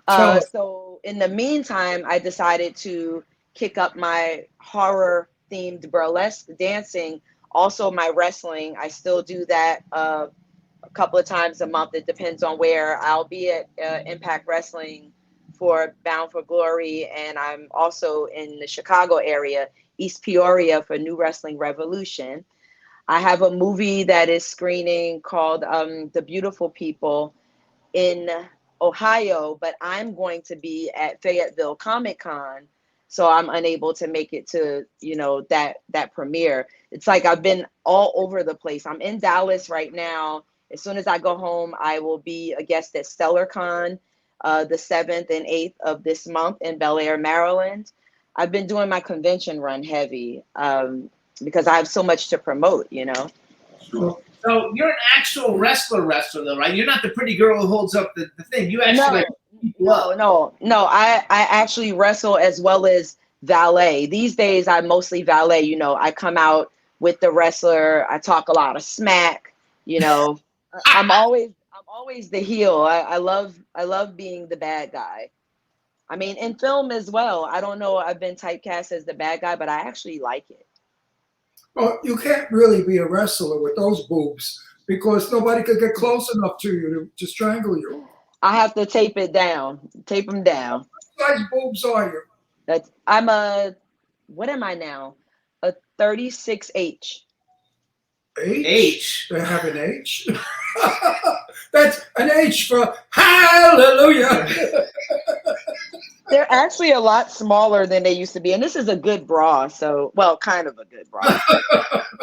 Tell us. So in the meantime, I decided to kick up my horror themed burlesque dancing. Also, my wrestling. I still do that a couple of times a month. It depends on where I'll be at Impact Wrestling for Bound for Glory, and I'm also in the Chicago area, East Peoria, for New Wrestling Revolution. I have a movie that is screening called The Beautiful People in Ohio, but I'm going to be at Fayetteville Comic Con, so I'm unable to make it to, you know, that premiere. It's like I've been all over the place. I'm in Dallas right now. As soon as I go home, I will be a guest at StellarCon the 7th and 8th of this month in Bel Air, Maryland. I've been doing my convention run heavy because I have so much to promote, you know. Sure. So you're an actual wrestler, though, right? You're not the pretty girl who holds up the thing. You actually No. I actually wrestle as well as valet. These days, I mostly valet. You know, I come out with the wrestler. I talk a lot of smack. You know, I'm always the heel. I love being the bad guy. I mean, in film as well. I don't know. I've been typecast as the bad guy, but I actually like it. Well, you can't really be a wrestler with those boobs, because nobody could get close enough to you to strangle you. I have to tape them down. What size boobs are you? What am I now? A 36H. H? They have an H? That's an H for hallelujah. They're actually a lot smaller than they used to be. And this is a good bra. So, well, kind of a good bra.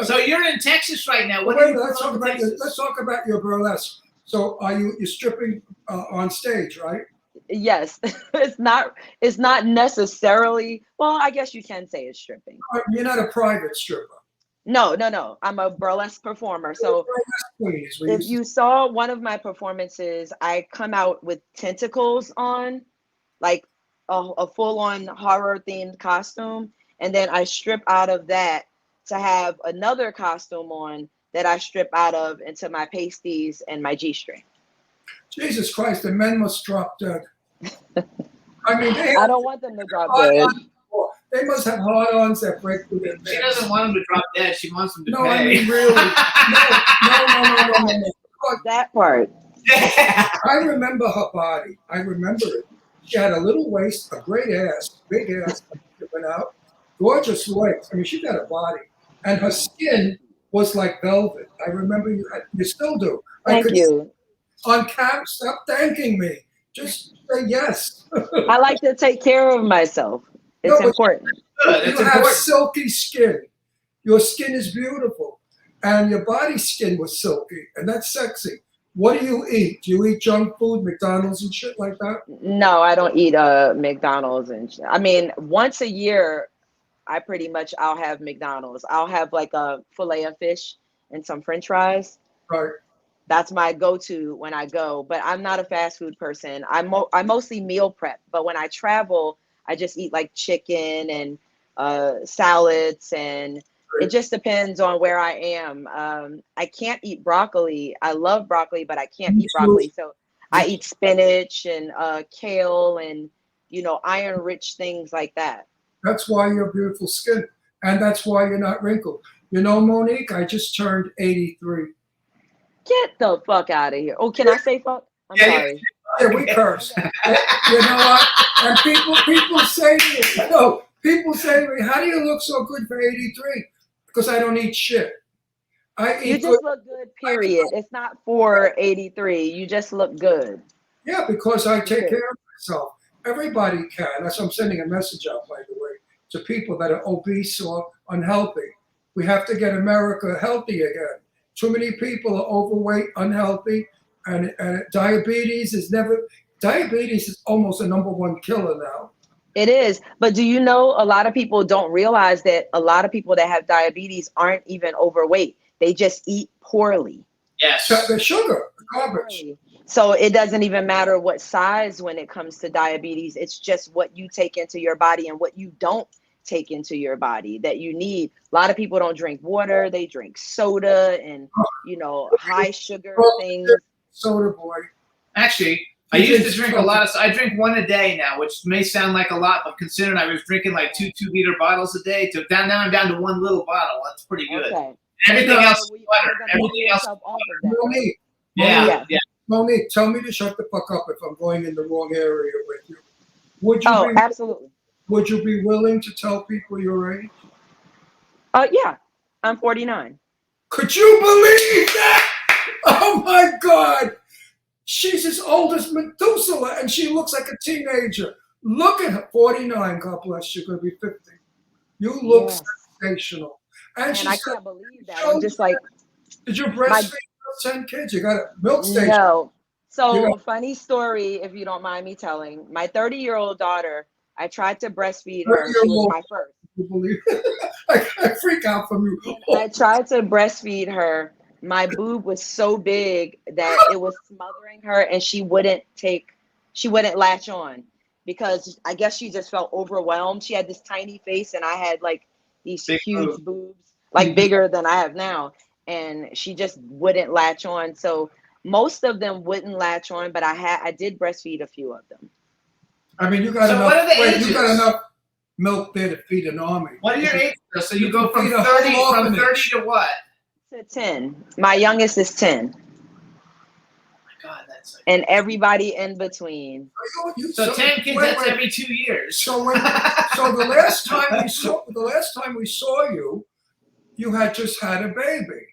So you're in Texas right now. Wait, let's talk about your burlesque. So are you're stripping on stage, right? Yes. It's not necessarily, well, I guess you can say it's stripping. You're not a private stripper. No. I'm a burlesque performer. So if you saw one of my performances, I come out with tentacles on, like a full-on horror-themed costume, and then I strip out of that to have another costume on that I strip out of into my pasties and my G-string. Jesus Christ, the men must drop dead. I mean, I don't want them to drop dead. They must have hard-ons that break through their She doesn't want them to drop dead. She wants them to pay. I mean, really. No. That part. I remember her body. I remember it. She had a little waist, a great ass, big ass, went out, gorgeous legs. I mean, she got a body. And her skin was like velvet. I remember you still do. Thank you. On camp, stop thanking me. Just say yes. I like to take care of myself. It's important. You have silky skin. Your skin is beautiful. And your body skin was silky. And that's sexy. What do you eat? Do you eat junk food, McDonald's and shit like that? No, I don't eat McDonald's and shit. I mean, once a year, I'll have McDonald's. I'll have like a fillet of fish and some French fries. Right. That's my go-to when I go. But I'm not a fast food person. I mostly meal prep. But when I travel, I just eat like chicken and salads and It just depends on where I am. I can't eat broccoli. I love broccoli, but I can't eat broccoli. So I eat spinach and kale and, iron-rich things like that. That's why you have beautiful skin, and that's why you're not wrinkled. You know, Monique, I just turned 83. Get the fuck out of here. Oh, can I say fuck? I'm sorry. Yeah, we curse. You know what? And people say to me, people say to me, how do you look so good for 83? Because I don't eat shit. You just look good, period. It's not for 83. You just look good. Yeah, because I take care of myself. Everybody can. That's why I'm sending a message out, by the way, to people that are obese or unhealthy. We have to get America healthy again. Too many people are overweight, unhealthy, and diabetes is almost a number one killer now. It is. But do you know a lot of people don't realize that a lot of people that have diabetes aren't even overweight. They just eat poorly. Yes. So the sugar, the garbage. So it doesn't even matter what size when it comes to diabetes. It's just what you take into your body and what you don't take into your body that you need. A lot of people don't drink water. They drink soda and, high sugar things. Soda boy. Actually, I used to drink a lot I drink one a day now, which may sound like a lot, but considering I was drinking like two 2-liter bottles a day, now I'm down to one little bottle. That's pretty good. Okay. Everything else is water. Everything else. Monique, Yeah. Monique, tell me to shut the fuck up if I'm going in the wrong area with you. Absolutely. Would you be willing to tell people your age? Yeah, I'm 49. Could you believe that? Oh my God. She's as old as Methuselah and she looks like a teenager. Look at her. 49, God bless you. Going to be 50. You look sensational. And I can't believe that. I'm just like. Did you breastfeed 10 kids? You got a milk station. No. So, funny story, if you don't mind me telling. My 30-year-old daughter, I tried to breastfeed her. She was my first. You believe I freak out from you. I tried to breastfeed her. My boob was so big that it was smothering her and she wouldn't latch on because I guess she just felt overwhelmed. She had this tiny face and I had like these huge boobs, like bigger than I have now. And she just wouldn't latch on. So most of them wouldn't latch on, but I did breastfeed a few of them. I mean, you got So enough. what are the ages? You got enough milk there to feed an army. What are your ages? So you go from 30 to what? To 10. My youngest is 10. Oh my God, that's like... And everybody in between. So 10 kids, that's every 2 years. So the last time we saw you, you had just had a baby.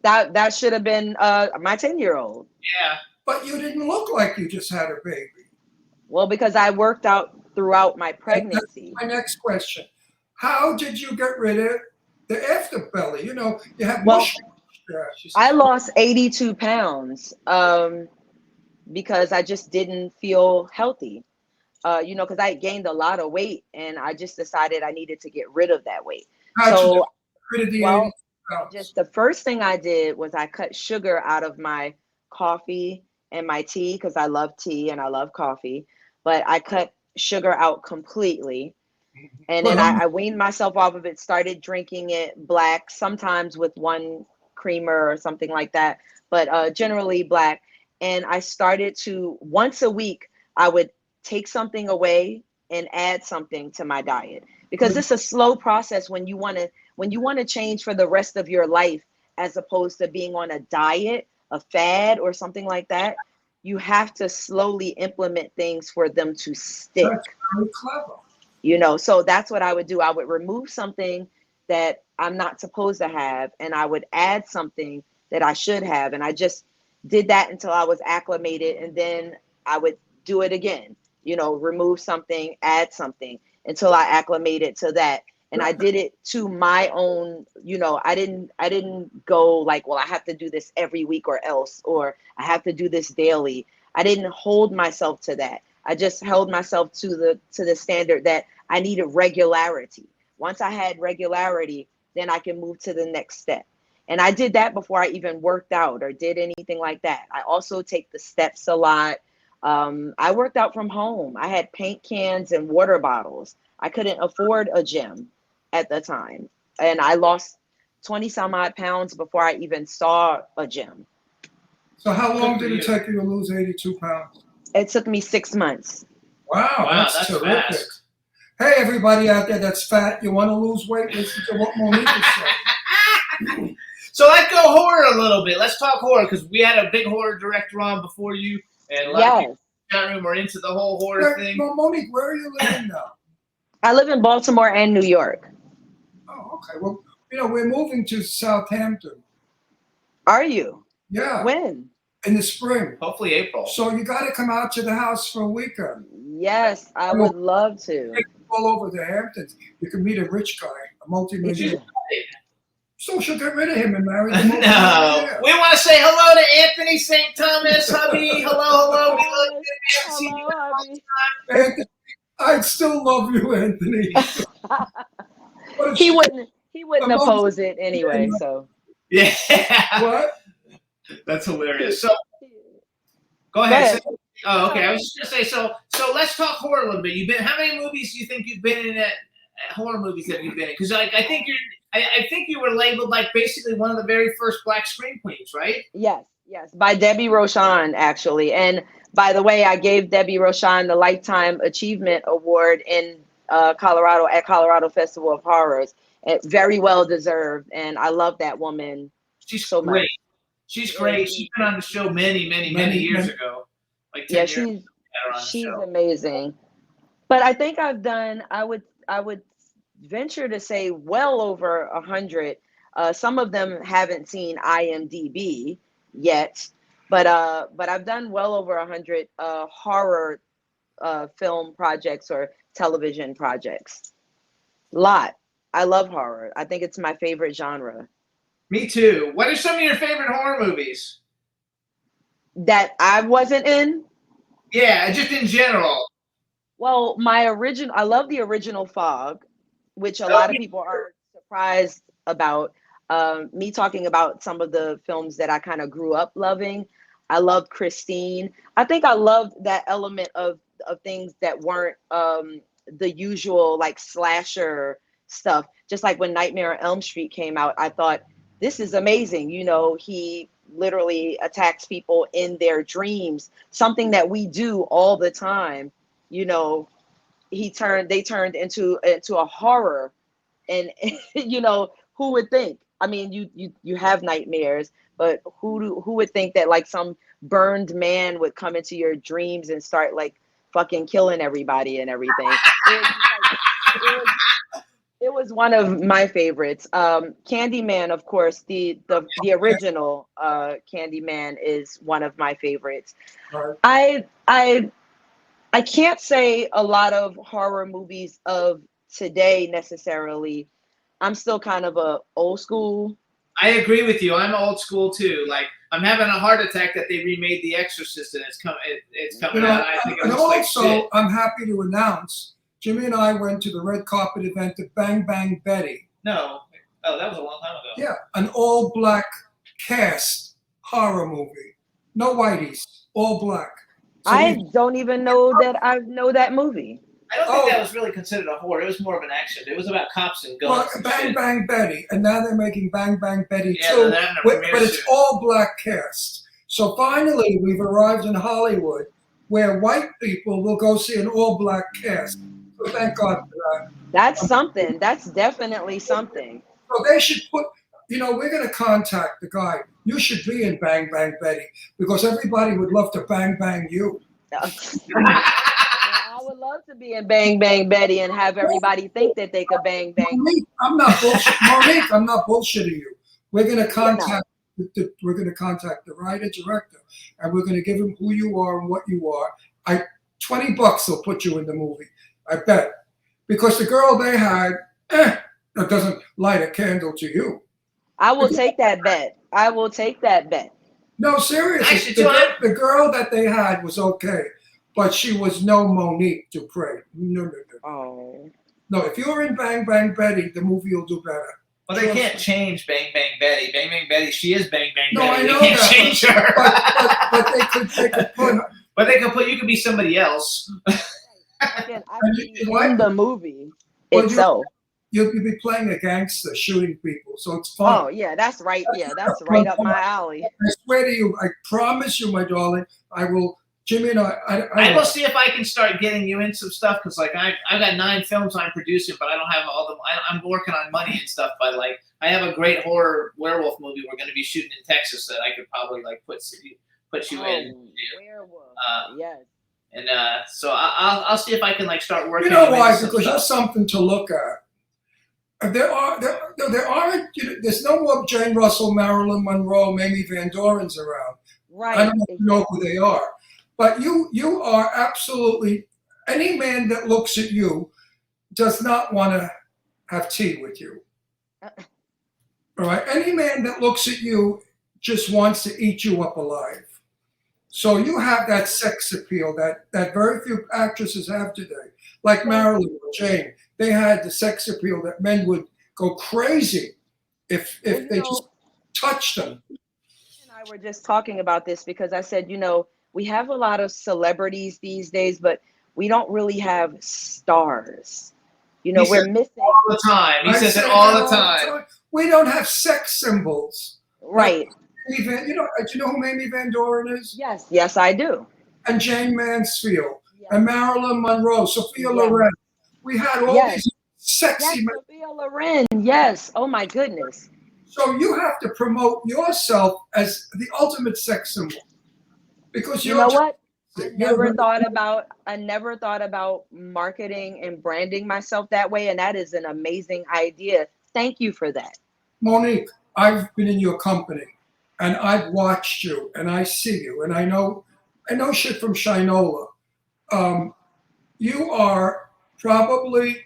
That should have been my 10-year-old. Yeah. But you didn't look like you just had a baby. Well, because I worked out throughout my pregnancy. My next question. How did you get rid of the afterbelly? You have I lost 82 pounds because I just didn't feel healthy. Because I gained a lot of weight and I just decided I needed to get rid of that weight. Just the first thing I did was I cut sugar out of my coffee and my tea because I love tea and I love coffee, but I cut sugar out completely. And then I weaned myself off of it, started drinking it black, sometimes with one creamer or something like that, but generally black. And I started to, once a week, I would take something away and add something to my diet because it's a slow process when you want to change for the rest of your life, as opposed to being on a diet, a fad or something like that. You have to slowly implement things for them to stick. That's very clever. So that's what I would do. I would remove something that I'm not supposed to have, and I would add something that I should have. And I just did that until I was acclimated, and then I would do it again. Remove something, add something until I acclimated to that. And I did it to my own, I didn't go like, well, I have to do this every week or else, or I have to do this daily. I didn't hold myself to that. I just held myself to the standard that I needed regularity. Once I had regularity, then I can move to the next step. And I did that before I even worked out or did anything like that. I also take the steps a lot. I worked out from home. I had paint cans and water bottles. I couldn't afford a gym at the time. and I lost 20 some odd pounds before I even saw a gym. So how long did it take you to lose 82 pounds? It took me 6 months. Wow, that's terrific. fast. Hey, everybody out there that's fat, you want to lose weight? Listen to what Monique is saying. So let's go horror a little bit. Let's talk horror because we had a big horror director on before you, and a lot of people in the chat room are into the whole horror thing. Well, Monique, where are you living now? I live in Baltimore and New York. Oh, okay. Well, we're moving to Southampton. Are you? Yeah. When? In the spring. Hopefully April. So you got to come out to the house for a weekend. Yes, I would love to. All over the Hamptons. You can meet a rich guy, a multi-millionaire. So she'll get rid of him and marry the No. We want to say hello to Anthony St. Thomas, hubby. Hello. We love you. Hello, hubby. Anthony, I still love you, Anthony. He wouldn't oppose it anyway, so. Yeah. What? That's hilarious. So go ahead. Oh, okay. I was just gonna say. So let's talk horror a little bit. How many movies do you think you've been in? Horror movies that you've been in? Because I think you were labeled like basically one of the very first Black scream queens, right? Yes, by Debbie Rochon actually. And by the way, I gave Debbie Rochon the Lifetime Achievement Award in Colorado at Colorado Festival of Horrors. Very well deserved, and I love that woman. She's so great. much. She's great. She's been on the show many years ago. Like 10 years. She's amazing. But I think I've done. I would venture to say well over 100. Some of them haven't seen IMDb yet, but I've done well over 100 horror film projects or television projects. Lot. I love horror. I think it's my favorite genre. Me too. What are some of your favorite horror movies? That I wasn't in? Yeah, just in general. Well, I love the original Fog, which a lot of people are surprised about. Me talking about some of the films that I kind of grew up loving. I loved Christine. I think I loved that element of things that weren't the usual like slasher stuff. Just like when Nightmare on Elm Street came out, I thought, this is amazing. He literally attacks people in their dreams, something that we do all the time. They turned into a horror, and who would think? I mean, you have nightmares, but who would think that like some burned man would come into your dreams and start like fucking killing everybody and everything? It was one of my favorites. Candyman, of course, the original Candyman is one of my favorites. I can't say a lot of horror movies of today necessarily. I'm still kind of a old school. I agree with you. I'm old school too. Like I'm having a heart attack that they remade The Exorcist and it's coming out. I think and also, I'm happy to announce Jimmy and I went to the red carpet event at Bang Bang Betty. No. Oh, that was a long time ago. Yeah, an all-black cast horror movie. No whiteys, all black. So I don't even know that I know that movie. I don't think that was really considered a horror. It was more of an action. It was about cops and guns. Well, Bang Bang Betty, and now they're making Bang Bang Betty Yeah, too, they're having a but premiere it's soon. all black cast. So finally, we've arrived in Hollywood, where white people will go see an all-black cast. So thank God for that. That's something. That's definitely something. So they should put, we're going to contact the guy. You should be in Bang Bang Betty because everybody would love to bang bang you. I would love to be in Bang Bang Betty and have everybody think that they could bang bang. Monique, I'm not bullshitting you. We're going to contact. We're going to contact the writer director, and we're going to give him who you are and what you are. $20 will put you in the movie. I bet. Because the girl they had, that doesn't light a candle to you. I will take that bet. I will take that bet. No, seriously. Actually, The girl that they had was okay, but she was no Monique Dupree. No. Oh. No, if you're in Bang Bang Betty, the movie will do better. Well, they can't change Bang Bang Betty. Bang Bang Betty, she is Bang Bang No, Betty. I know They can't that, change her. But they could put her. But you could be somebody else. I can be in the movie Well, itself. you'll be playing a gangster, shooting people. So it's fun. Oh yeah, that's right. Yeah, that's right up my alley. I swear to you, I promise you, my darling, I will. Jimmy and I will see if I can start getting you in some stuff because, like, I've got 9 films I'm producing, but I don't have all the. I'm working on money and stuff. But like, I have a great horror werewolf movie we're going to be shooting in Texas that I could probably like put you in. Werewolf. Uh, Yes. And so I'll see if I can like start working. You know on why? some Because stuff. you're something to look at. There aren't. There's no more Jane Russell, Marilyn Monroe, Mamie Van Dorens around. Right. I don't know if you know who they are, but you are absolutely. Any man that looks at you does not want to have tea with you. All right. Any man that looks at you just wants to eat you up alive. So you have that sex appeal that very few actresses have today. Like Marilyn or Jane, they had the sex appeal that men would go crazy if they just touched them. And I were just talking about this because I said, we have a lot of celebrities these days, but we don't really have stars. We're missing all the time. He says it say all that the time. We don't have sex symbols. right. Do you know who Mamie Van Doren is? Yes, I do. And Jane Mansfield Yes. and Marilyn Monroe, Sophia Yes. Loren. We had all Yes. these sexy Yes, men. Sophia Loren. Yes. Oh my goodness. So you have to promote yourself as the ultimate sex symbol. Because You know what? I You're never very- thought about marketing and branding myself that way, and that is an amazing idea. Thank you for that. Monique, I've been in your company and I've watched you and I see you and I know shit from Shinola. You are probably,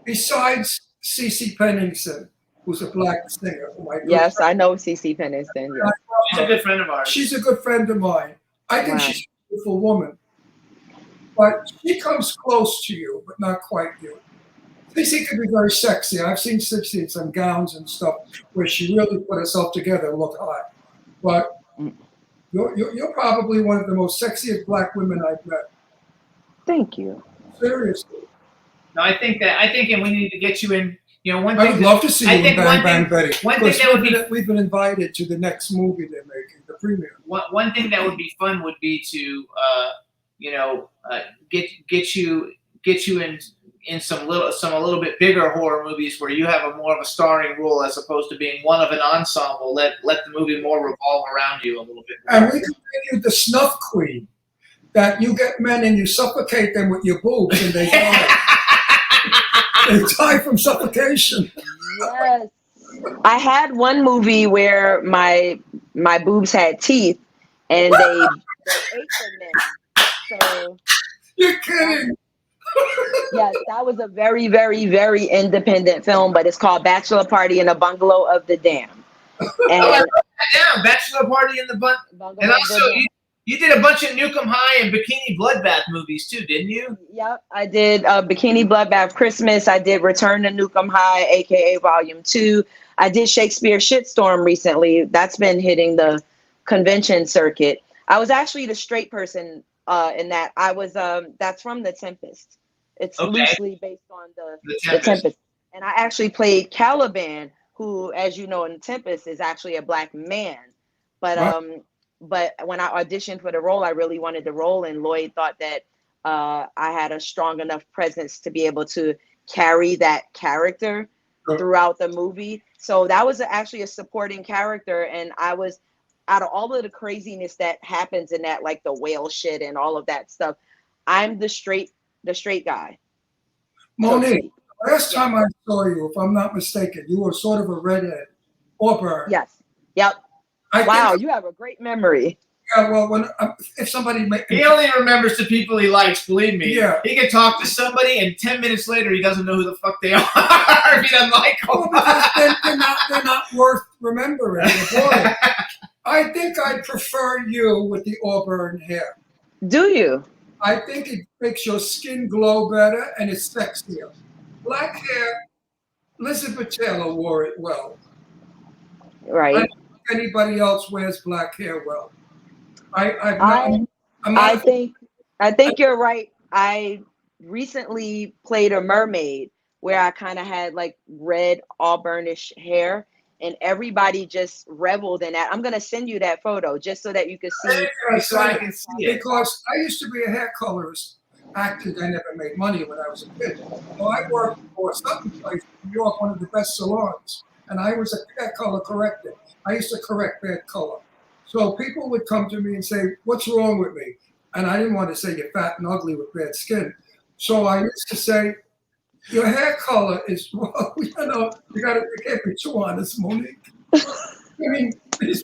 besides Cece Pennington, who's a black singer. Yes, I know CC Pennington. Yes. She's a good friend of ours. She's a good friend of mine. I think Wow. she's a beautiful woman. But she comes close to you, but not quite you. Cece could be very sexy. I've seen Cece in some gowns and stuff where she really put herself together and looked hot. But you're probably one of the most sexiest black women I've met. Thank you. Seriously. No, I think we need to get you in. One I thing. would love to see you I in think Bang Bang Betty. one thing Because that would be we've been invited to the next movie they're making, the premiere. one thing that would be fun would be to get you in some a little bit bigger horror movies where you have a more of a starring role as opposed to being one of an ensemble. Let the movie more revolve around you a little bit more. And we can make you the snuff queen. That you get men and you suffocate them with your boobs and they die. They die from suffocation. Yes. I had one movie where my boobs had teeth and they ate the men. So You're kidding. yes, that was a very, very, very independent film, but it's called Bachelor Party in a Bungalow of the Damned. And Yeah, Bachelor Party in the Butt. Bungalow And of also, the Damned. you did a bunch of Nukem High and Bikini Bloodbath movies too, didn't you? Yep, I did Bikini Bloodbath Christmas. I did Return to Nukem High, aka Volume 2. I did Shakespeare Shitstorm recently. That's been hitting the convention circuit. I was actually the straight person in that. I was that's from The Tempest. It's Okay. loosely based on The The Tempest. And I actually played Caliban, who, as you know, in The Tempest is actually a black man. But Right. But when I auditioned for the role, I really wanted the role, and Lloyd thought that I had a strong enough presence to be able to carry that character throughout the movie. So that was actually a supporting character, and I was, out of all of the craziness that happens in that, like the whale shit and all of that stuff, I'm the straight guy. Monique, last time I saw you, if I'm not mistaken, you were sort of a redhead. Auburn. Yes. Yep. Wow, you have a great memory. Yeah, well, when if somebody He only remembers the people he likes. Believe me. Yeah. He can talk to somebody, and 10 minutes later, he doesn't know who the fuck they are if he doesn't like them. Well, because they're not worth remembering. Boy, I think I prefer you with the auburn hair. Do you? I think it makes your skin glow better and it's sexier. Black hair, Elizabeth Taylor wore it well. Right. I don't think anybody else wears black hair well. I think you're right. I recently played a mermaid, where I kind of had like red auburnish hair, and everybody just reveled in that. I'm gonna send you that photo just so that you can see. So I can see it. Because I used to be a hair colorist. Actually, I never made money when I was a kid. So I worked for something place in New York, one of the best salons, and I was a hair color corrector. I used to correct bad color. So people would come to me and say, "What's wrong with me?" And I didn't want to say you're fat and ugly with bad skin. So I used to say, "Your hair color is wrong." You know, you can't be too honest, Monique. I mean, these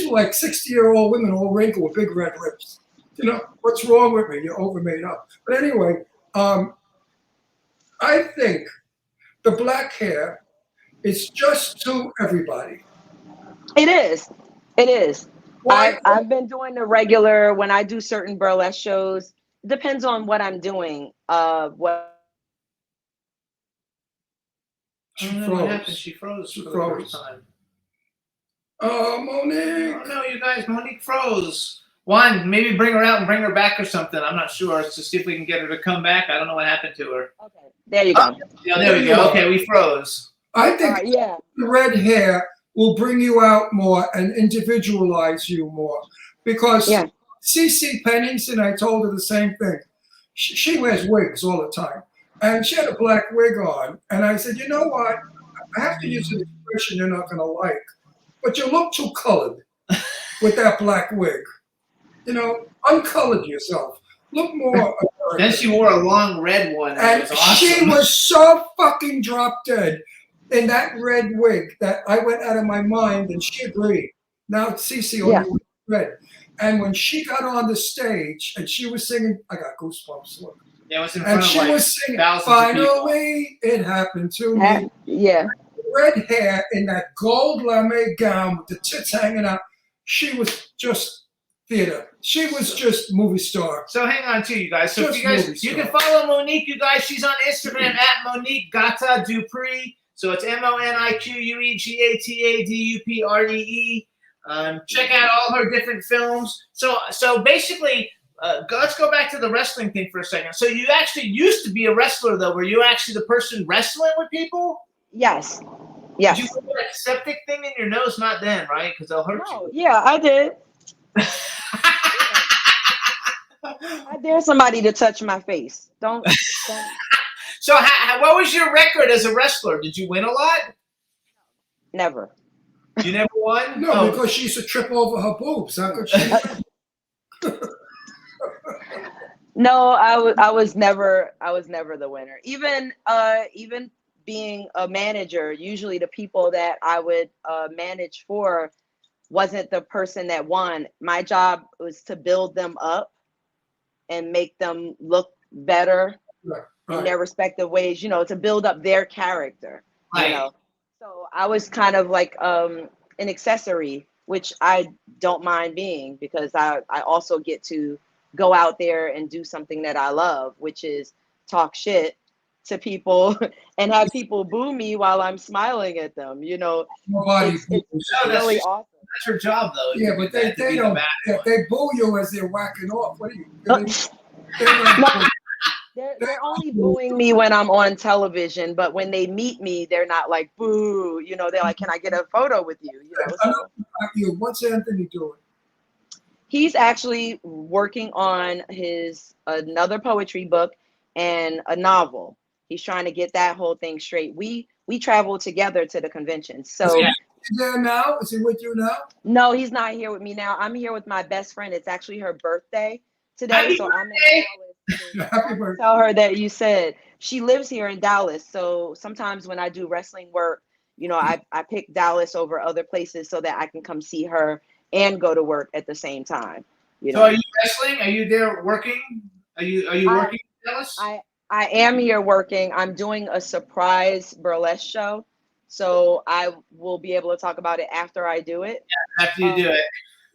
were like 60-year-old women, all wrinkled with big red lips. You know, what's wrong with me? You're over made up. But anyway, I think the black hair is just to everybody. It is. It is. Why? I've been doing the regular when I do certain burlesque shows. Depends on what I'm doing. What I don't know what happened. She froze for the first time. Oh, Monique. Oh, no, you guys, Monique froze. Juan, maybe bring her out and bring her back or something. I'm not sure. To see if we can get her to come back. I don't know what happened to her. Okay. There you go. Yeah, there we go. Okay, we froze. I think Yeah. the red hair will bring you out more and individualize you more. Because Yeah. CeCe Pennington, I told her the same thing. She wears wigs all the time. And she had a black wig on. And I said, you know what? I have to use an expression you're not going to like. But you look too colored with that black wig. You know, uncolored yourself. Look more. Then she wore a long red one. And it was awesome. She was so fucking drop dead in that red wig that I went out of my mind, and she agreed. Now CeCe only wears red. And when she got on the stage and she was singing, I got goosebumps. Look. Yeah, it was in front And of she like was singing, thousands of people. finally, it happened to me. Yeah. Red hair in that gold lame gown with the tits hanging out. She was just theater. She was just movie star. So hang on to you guys. So Just if you guys, movie you star. can follow Monique, you guys. She's on Instagram at Monique Gata Dupree. So it's MoniqueGaTADupree. Check out all her different films. So basically, let's go back to the wrestling thing for a second. So you actually used to be a wrestler, though. Were you actually the person wrestling with people? Yes. Yes. Did you put that septic thing in your nose? Not then, right? Because they'll hurt you. Yeah, I did. I dare somebody to touch my face. Don't. So what was your record as a wrestler? Did you win a lot? Never. You never won? No, because she used to trip over her boobs. How could she? No, I was never the winner. Even being a manager, usually the people that I would manage for wasn't the person that won. My job was to build them up and make them look better in their respective ways, you know, to build up their character. Right. You know. So I was kind of like an accessory, which I don't mind being, because I also get to go out there and do something that I love, which is talk shit to people and have people boo me while I'm smiling at them. You know, it's really awesome. That's your job, though. Yeah, but they don't. They boo you as they're whacking off. What are you? They're only booing me when I'm on television, but when they meet me, they're not like boo. You know, they're like, "Can I get a photo with you?" You know. So. What's Anthony doing? He's actually working on another poetry book and a novel. He's trying to get that whole thing straight. We travel together to the convention. So is he there now? Is he with you now? No, he's not here with me now. I'm here with my best friend. It's actually her birthday today. Happy so birthday. I'm in Dallas. Happy birthday. Tell her that you said she lives here in Dallas. So sometimes when I do wrestling work, you know, I pick Dallas over other places so that I can come see her and go to work at the same time. You know? So are you wrestling? Are you there working? Are you working in Dallas? I am here working. I'm doing a surprise burlesque show. So I will be able to talk about it after I do it. Yeah, after you do it.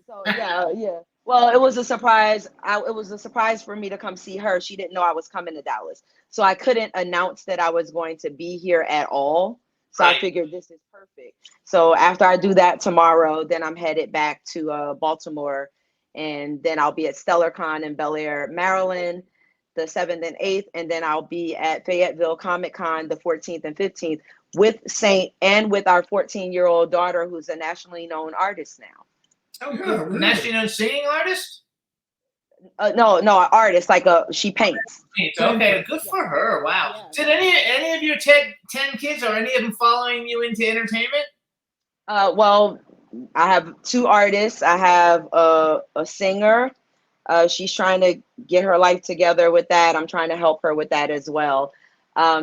So yeah. Well, it was a surprise. It was a surprise for me to come see her. She didn't know I was coming to Dallas. So I couldn't announce that I was going to be here at all. So I figured this is perfect. So after I do that tomorrow, then I'm headed back to Baltimore, and then I'll be at StellarCon in Bel Air, Maryland. the 7th and 8th, and then I'll be at Fayetteville Comic Con the 14th and 15th with Saint and with our 14-year-old daughter, who's a nationally known artist now. Oh, Yeah, good. really. Nationally known singing artist? No, an artist, like she paints. Okay, good for her. Wow. Yeah. Did any of your 10 kids, or any of them following you into entertainment? Well, I have 2 artists. I have a singer. She's trying to get her life together with that. I'm trying to help her with that as well.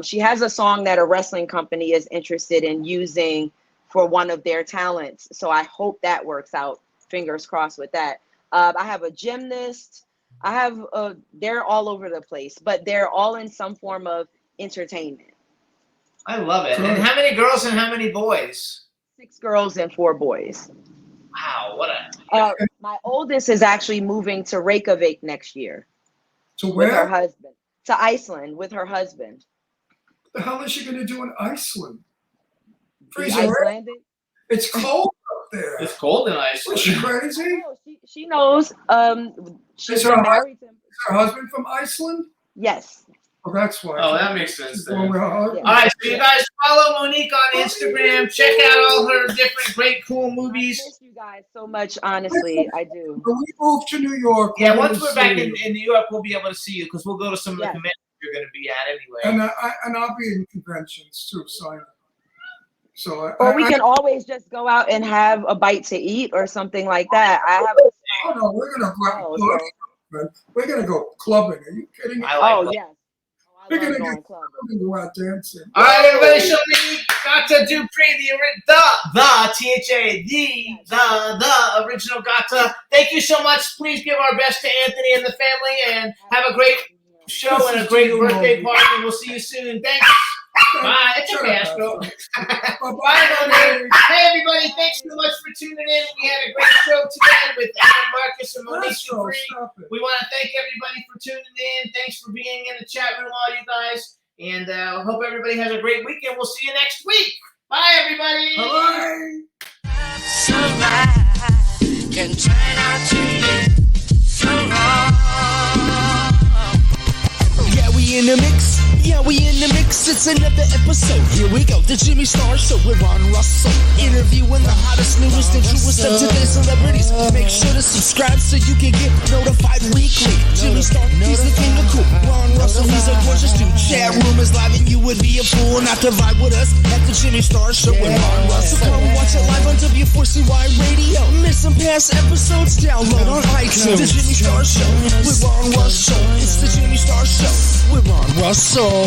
She has a song that a wrestling company is interested in using for one of their talents. So I hope that works out. Fingers crossed with that. I have a gymnast. I have they're all over the place, but they're all in some form of entertainment. I love it. And how many girls and how many boys? 6 girls and 4 boys. Wow, what a... My oldest is actually moving to Reykjavik next year. To With her where? husband. To Iceland with her husband. What the hell is she going to do in Iceland? The Freezing rain? Icelandic. It's cold up there. It's cold in Was Iceland. she crazy? Oh, she knows. She's Is her been married to him. Is her husband from Iceland? Yes. Oh, that's why. Oh, that makes sense She's then. going with her husband. All right, so you guys follow Monique on Instagram. Check out all her different great, cool I movies. miss you guys so much, honestly. I do. When we move to New York, Yeah, we're once gonna we're back see in you. New York, we'll be able to see you because we'll go to some of the Yes. conventions you're going to be at anyway. And I'll be in conventions too, signing. So Or we can always just go out and have a bite to eat or something like that. I have a Oh no, we're gonna go out Oh, clubbing, man. We're gonna go clubbing. Are you kidding me? I like that. yes. I We're love gonna going get clubbing. we're gonna go out dancing. All right, everybody, show me Gata Dupree, the T-H-A, the original Gata. Thank you so much. Please give our best to Anthony and the family, and have a great show and a great birthday party, and we'll see you soon. Thanks. Bye. It's okay, Astro. Bye, Monique. Hey, everybody. Thanks so much for tuning in. We had a great show today with Adam Marcus and Monique Astro, Dupree. stop it. We want to thank everybody for tuning in. Thanks for being in the chat room, all you guys. And hope everybody has a great weekend. We'll see you next week. Bye, everybody. Bye. Sunlight can turn out to be so wrong. Yeah, we in the mix. Yeah, we in the mix. It's another episode. Here we go. The Jimmy Star Show with Ron Russell. Interviewing the hottest, newest, and truest of today's celebrities. Make sure to subscribe so you can get notified weekly. Jimmy Star, he's the king of cool. Ron Russell, he's a gorgeous dude. Chat room is live and you would be a fool not to vibe with us at the Jimmy Star Show with Ron Russell. Come watch it live on W4CY Radio. Miss some past episodes? Download on iTunes. The Jimmy Star Show with Ron Russell. It's the Jimmy Star Show with Ron Russell.